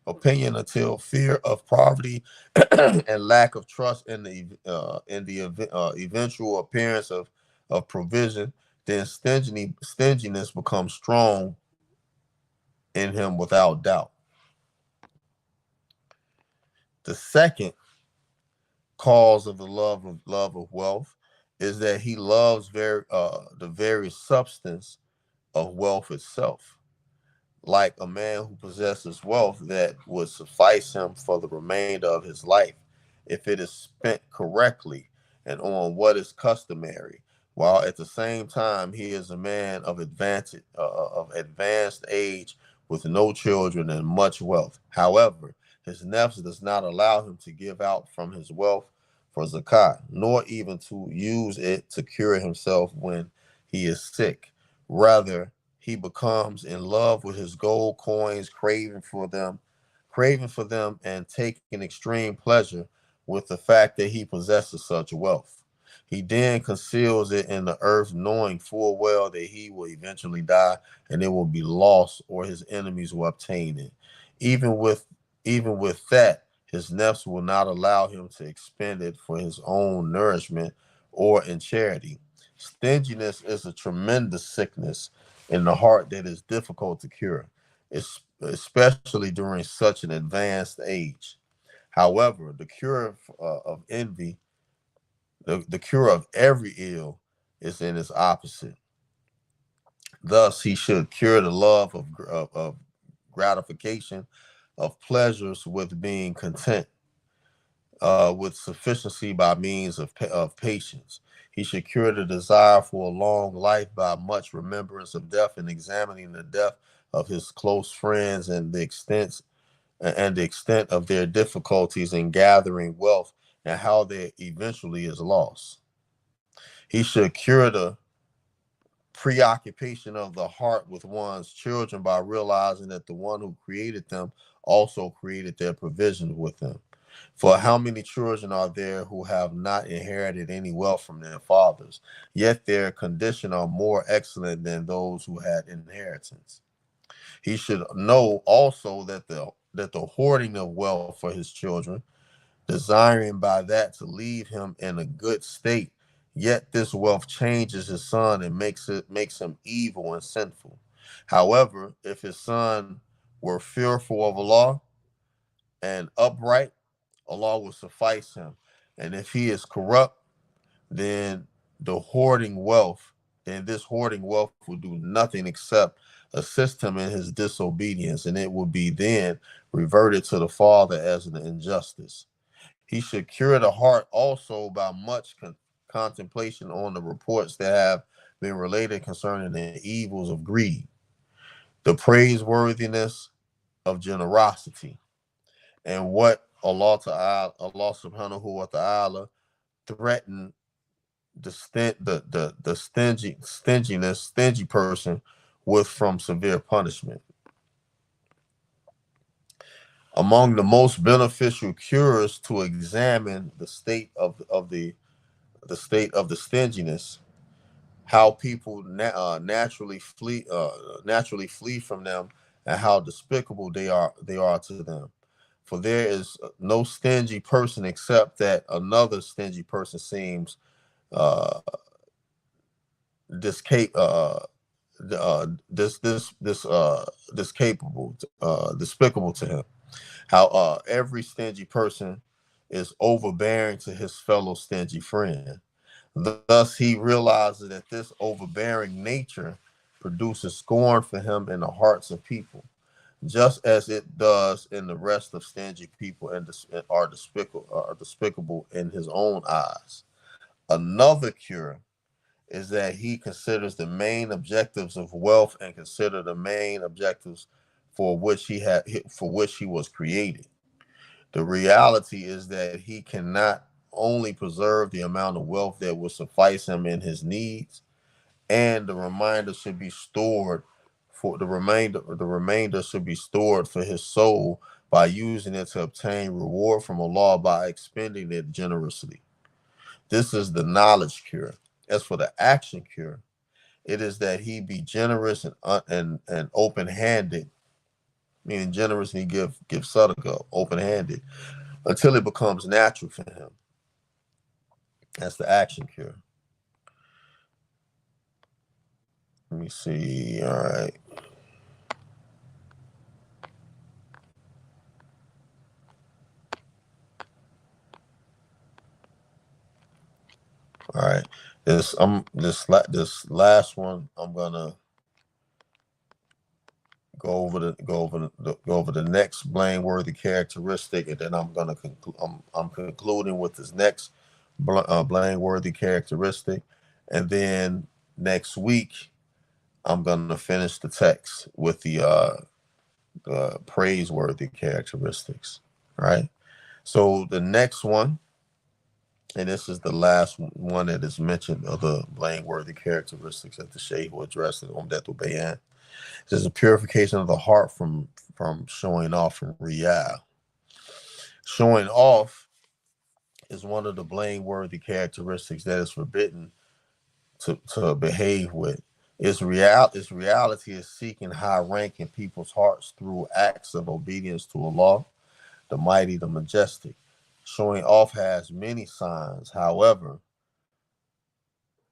until fear of poverty and lack of trust in the eventual appearance of provision, then stinginess becomes strong in him without doubt. The second cause of the love of wealth is that he loves the very substance of wealth itself, like a man who possesses wealth that would suffice him for the remainder of his life if it is spent correctly and on what is customary, while at the same time he is a man of advanced age with no children and much wealth. However, his nafs does not allow him to give out from his wealth for zakat, nor even to use it to cure himself when he is sick. Rather, he becomes in love with his gold coins, craving for them, and taking extreme pleasure with the fact that he possesses such wealth. He then conceals it in the earth, knowing full well that he will eventually die and it will be lost, or his enemies will obtain it. Even with even with that, his nefs will not allow him to expend it for his own nourishment or in charity. Stinginess is a tremendous sickness in the heart that is difficult to cure, especially during such an advanced age. However, of envy, the cure of every ill, is in its opposite. Thus, he should cure the love of gratification, of pleasures with being content, with sufficiency by means of patience. He should cure the desire for a long life by much remembrance of death and examining the death of his close friends and the extent of their difficulties in gathering wealth and how they eventually is lost. He should cure the preoccupation of the heart with one's children by realizing that the one who created them also created their provisions with them. For how many children are there who have not inherited any wealth from their fathers, yet their condition are more excellent than those who had inheritance? He should know also that the hoarding of wealth for his children, desiring by that to leave him in a good state, yet this wealth changes his son and makes him evil and sinful. However, if his son were fearful of Allah and upright, Allah will suffice him. And if he is corrupt, then the hoarding wealth, then this hoarding wealth will do nothing except assist him in his disobedience, and it will be then reverted to the father as an injustice. He should cure the heart also by much contemplation on the reports that have been related concerning the evils of greed, the praiseworthiness of generosity, and what Allah subhanahu wa ta'ala threatened the stingy person with from severe punishment. Among the most beneficial cures to examine the state of the state of the stinginess, how people naturally flee from them, and how despicable they are to them. For there is no stingy person except that another stingy person seems uh, disca- uh, this capable, despicable to him. How every stingy person is overbearing to his fellow stingy friend. Thus, he realizes that this overbearing nature produces scorn for him in the hearts of people, just as it does in the rest of stingy people and are despicable in his own eyes. Another cure is that he considers the main objectives of wealth and consider the main objectives for which he was created. The reality is that he cannot only preserve the amount of wealth that will suffice him in his needs, and the remainder should be stored for his soul by using it to obtain reward from Allah by expending it generously. This is the knowledge cure. As for the action cure, it is that he be generous and open handed, meaning generous, and he give sadaqah open handed until it becomes natural for him. That's the action cure. Let me see. All right. All right. This last one I'm gonna go over the next blameworthy characteristic, and then I'm concluding with this next blameworthy characteristic, and then next week I'm gonna finish the text with the praiseworthy characteristics. All right. So the next one, and this is the last one that is mentioned of the blameworthy characteristics that the Shaykh will address in Umdat'l Bayaan. This is a purification of the heart from showing off from riyah. Showing off is one of the blameworthy characteristics that is forbidden to behave with. Its reality is seeking high rank in people's hearts through acts of obedience to Allah, the mighty, the majestic. Showing off has many signs. However,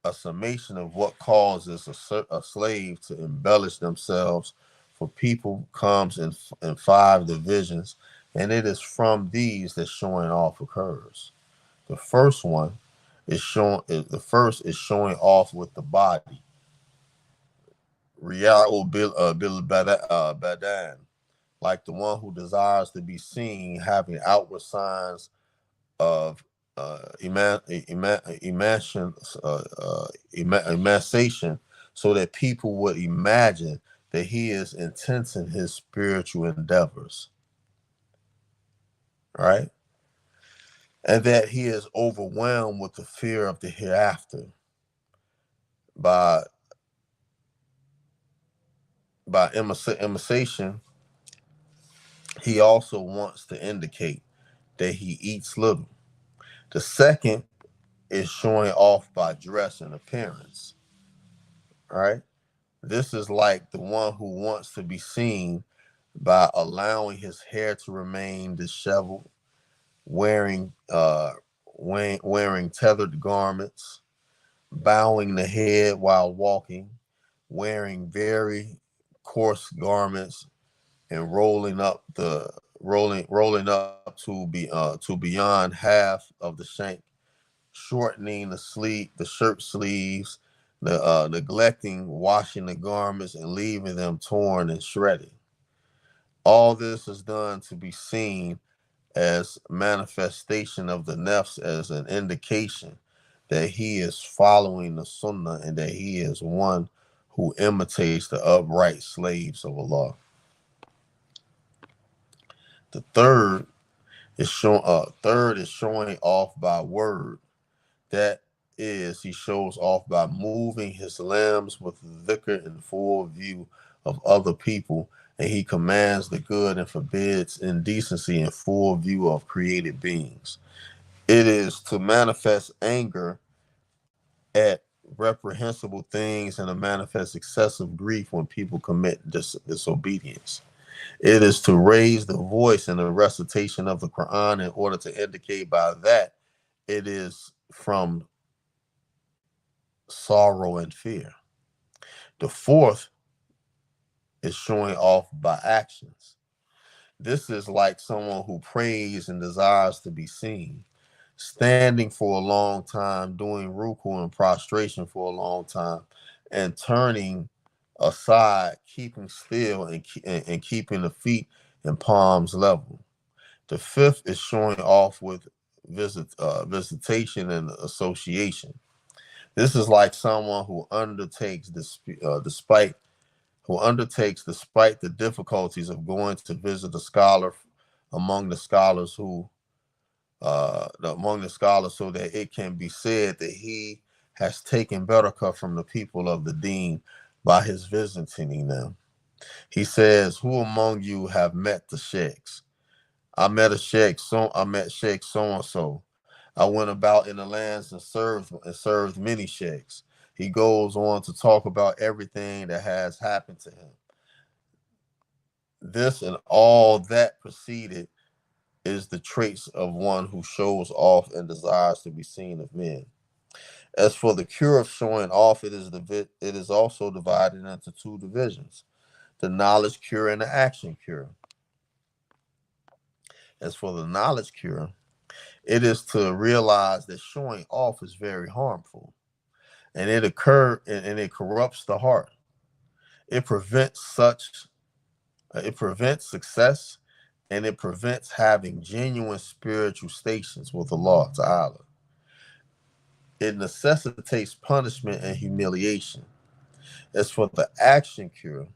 a summation of what causes a slave to embellish themselves for people comes in five divisions, and it is from these that showing off occurs. The first one is showing off with the body. Riya'u bil badan, like the one who desires to be seen having outward signs of emancipation, so that people would imagine that he is intense in his spiritual endeavors, right? And that he is overwhelmed with the fear of the hereafter. By imitation, he also wants to indicate that he eats little. The second is showing off by dress and appearance. Right? This is like the one who wants to be seen by allowing his hair to remain disheveled, wearing wearing tethered garments, bowing the head while walking, wearing very coarse garments, and rolling up to beyond half of the shank, shortening the shirt sleeves, neglecting washing the garments and leaving them torn and shredded. All this is done to be seen as manifestation of the nafs, as an indication that he is following the sunnah and that he is one who imitates the upright slaves of Allah. The third is showing off by word. That is, he shows off by moving his limbs with dhikr in full view of other people, and he commands the good and forbids indecency in full view of created beings. It is to manifest anger at reprehensible things and to manifest excessive grief when people commit disobedience. It is to raise the voice in the recitation of the Quran in order to indicate by that it is from sorrow and fear. The fourth is showing off by actions. This is like someone who prays and desires to be seen, standing for a long time, doing ruku and prostration for a long time, and turning aside, keeping still, and keeping the feet and palms level. The fifth is showing off with visitation and association. This is like someone who undertakes despite the difficulties of going to visit a scholar among the scholars so that it can be said that he has taken barakah from the people of the deen by his visiting them. He says, "Who among you have met the sheikhs? I met Sheikh so and so. I went about in the lands and served many sheikhs." He goes on to talk about everything that has happened to him. This and all that preceded is the traits of one who shows off and desires to be seen of men. As for the cure of showing off, it is also divided into two divisions: the knowledge cure and the action cure. As for the knowledge cure, it is to realize that showing off is very harmful, and it corrupts the heart. It prevents success, and it prevents having genuine spiritual stations with Allah Ta'ala. It necessitates punishment and humiliation. As for the action cure,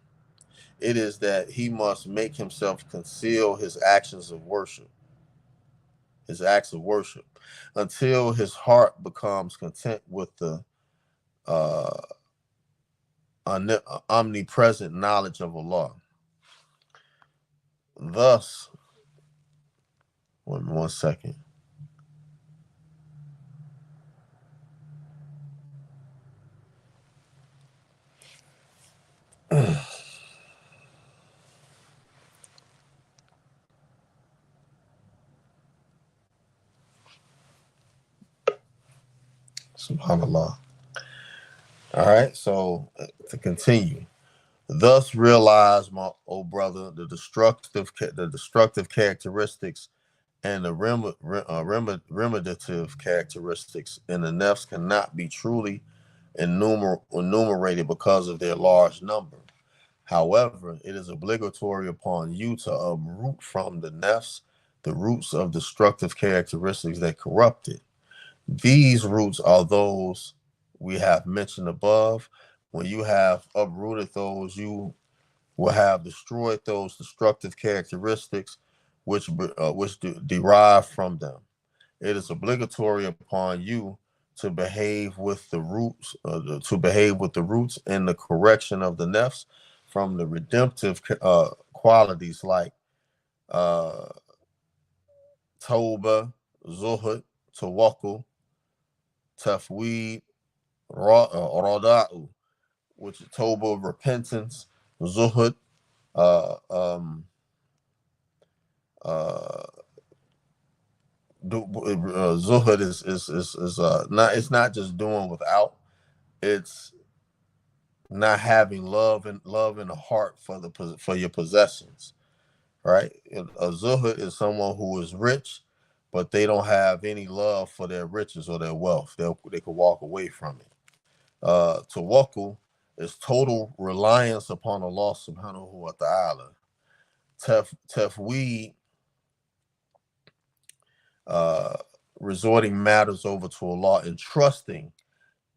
it is that he must make himself conceal his acts of worship, until his heart becomes content with the uh, omnipresent knowledge of Allah. Thus, one second. Subhanallah. All right, so to continue. Thus realize, my old brother, the destructive characteristics and the remediative characteristics in the nafs cannot be truly enumerated because of their large number. However, it is obligatory upon you to uproot from the nafs the roots of destructive characteristics that corrupt it. These roots are those we have mentioned above. When you have uprooted those, you will have destroyed those destructive characteristics which derive from them. It is obligatory upon you to behave with the roots in the correction of the nafs from the redemptive qualities like uh, Tawbah, Zuhud, Tawakkul, Tafweed, Rada'u, which is Tawbah, repentance, Zuhud, uh, um, uh, Zuhud is not, it's not just doing without, it's not having love in the heart for your possessions, right? A zuhud is someone who is rich, but they don't have any love for their riches or their wealth. They could walk away from it. Tawakkul is total reliance upon Allah subhanahu wa ta'ala. Tafweed, uh, resorting matters over to Allah, and trusting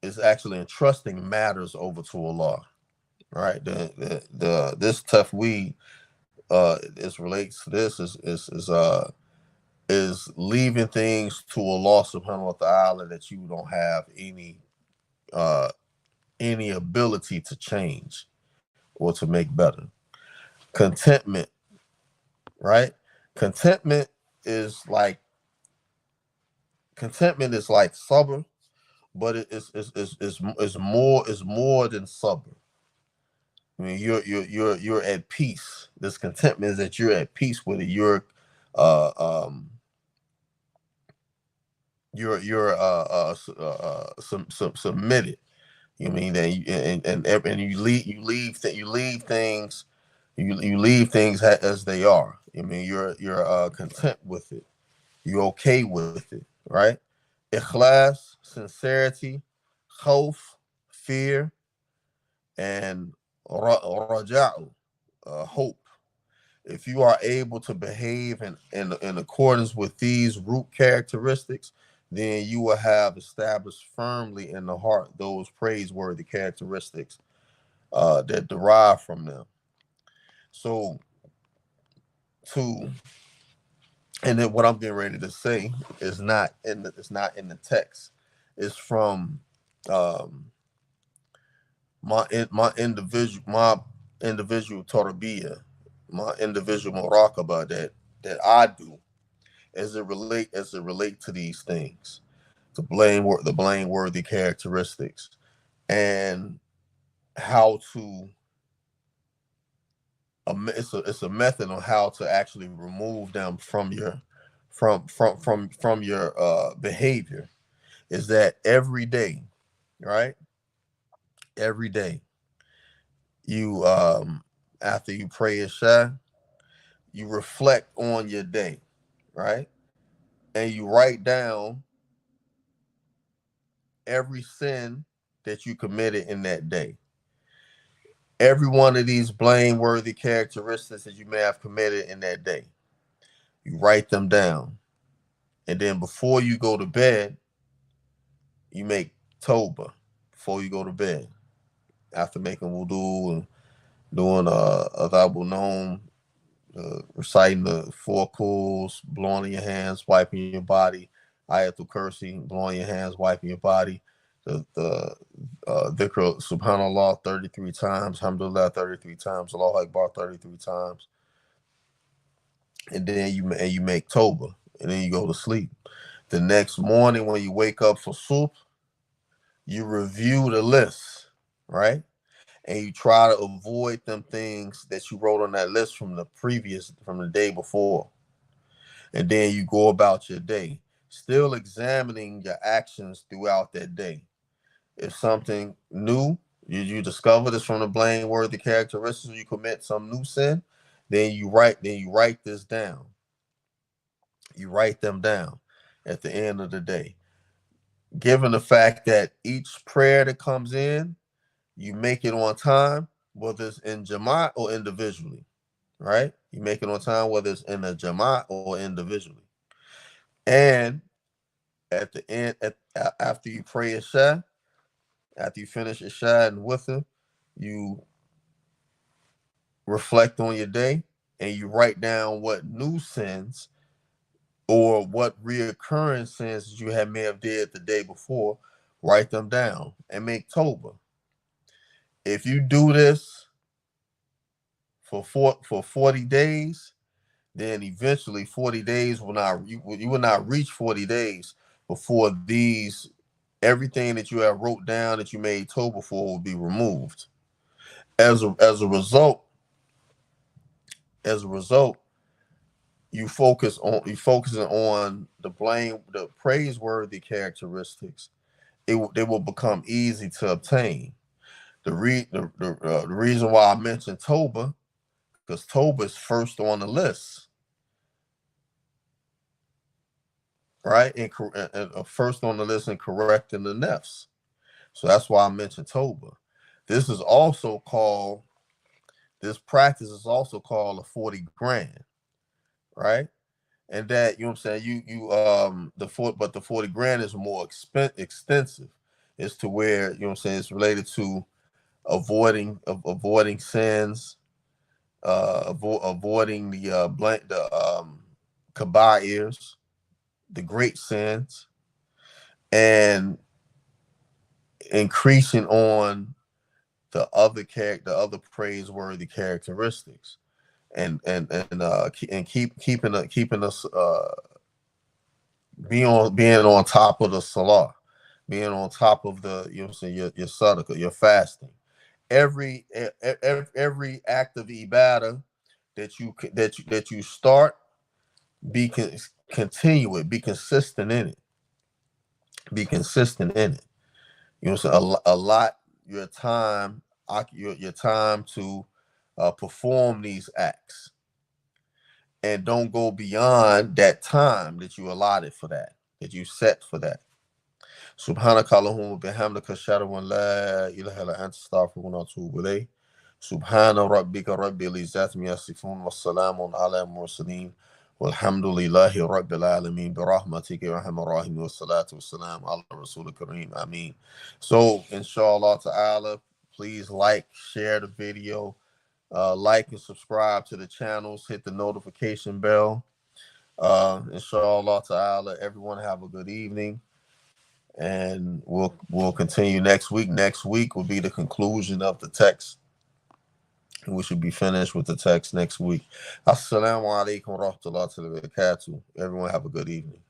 is actually entrusting matters over to Allah. Right? This tafweed is relates to this is leaving things to Allah subhanahu wa ta'ala that you don't have uh any ability to change or to make better. Contentment, right? Contentment is like sabr, but it's more than sabr. I mean, you're at peace. This contentment is that you're at peace with it. Uh, um, submitted. You mean that and you leave things as they are. I mean, you're content with it. You're okay with it, right? Ikhlas, sincerity, khawf, fear, and raja'u, hope. If you are able to behave in accordance with these root characteristics, then you will have established firmly in the heart those praiseworthy characteristics that derive from them. So, to and then what I'm getting ready to say is it's not in the text. It's from um, my individual tarbiyah, my individual muraqabah that I do as it relate to these things, the blameworthy characteristics, and how to it's a method on how to actually remove them from your behavior. Is that every day, right? Every day you after you pray Isha, you reflect on your day, right? And you write down every sin that you committed in that day. Every one of these blameworthy characteristics that you may have committed in that day. You write them down. And then before you go to bed, you make Toba before you go to bed. After making wudu and doing Adabul Nom, reciting the four cools, blowing in your hands, wiping your body, Ayatul Kursi, blowing your hands, wiping your body, the dhikr subhanallah 33 times, alhamdulillah 33 times, Allahu Akbar 33 times, and then you make Toba, and then you go to sleep. The next morning when you wake up for soup, you review the list, right? And you try to avoid them things that you wrote on that list from the day before. And then you go about your day, still examining your actions throughout that day. If something new you discover this from the blameworthy characteristics, you commit some new sin, then you write this down. You write them down at the end of the day. Given the fact that each prayer that comes in, you make it on time, whether it's in Jama'at or individually, right? You make it on time, whether it's in a Jama'at or individually. And at the end, after you pray Isha, after you finish Isha and Witr, you reflect on your day and you write down what new sins or what reoccurring sins you may have did the day before. Write them down and make Toba. If you do this for 40 days, then eventually 40 days will not, you will not reach 40 days before everything that you have wrote down that you made Toba for will be removed. As a result, you focusing on the praiseworthy characteristics. They will become easy to obtain. The reason why I mentioned Toba, because Toba is first on the list, right? And first on the list in correcting the nefs. So that's why I mentioned Toba. This practice is also called a 40 grand, right? And that, you know what I'm saying, but the 40 grand is more extensive. It's to where, you know what I'm saying, it's related to avoiding sins, avoiding the kabairs, the great sins, and increasing on the other praiseworthy characteristics, and keeping us being on top of the salah, being on top of the, you know what I'm saying, your sadaqah, your fasting. Every act of ibadah that you start, continue it, be consistent in it. Be consistent in it. You know what I'm saying? Allot your time to perform these acts, and don't go beyond that time that you allotted for that you set for that. Subhanaka Allahumma bihamdika ashhadu an la ilaha illa anta astaghfiruka wa atubu ilayk. Subhana rabbika rabbil izzati amma yasifun wa salamun ala mursalin walhamdulillahi rabbil alamin bi rahmatika ya arhamar rahimin wa salatu wa salam ala rasulil kareem. Ameen. So inshallah ta'ala, please like, share the video, like and subscribe to the channels, hit the notification bell. Inshallah ta'ala, everyone have a good evening, and we'll continue next week. Next week will be the conclusion of the text, and we should be finished with the text next week. Assalamu alaikum wa rahmatullahi wa barakatuh. Everyone have a good evening.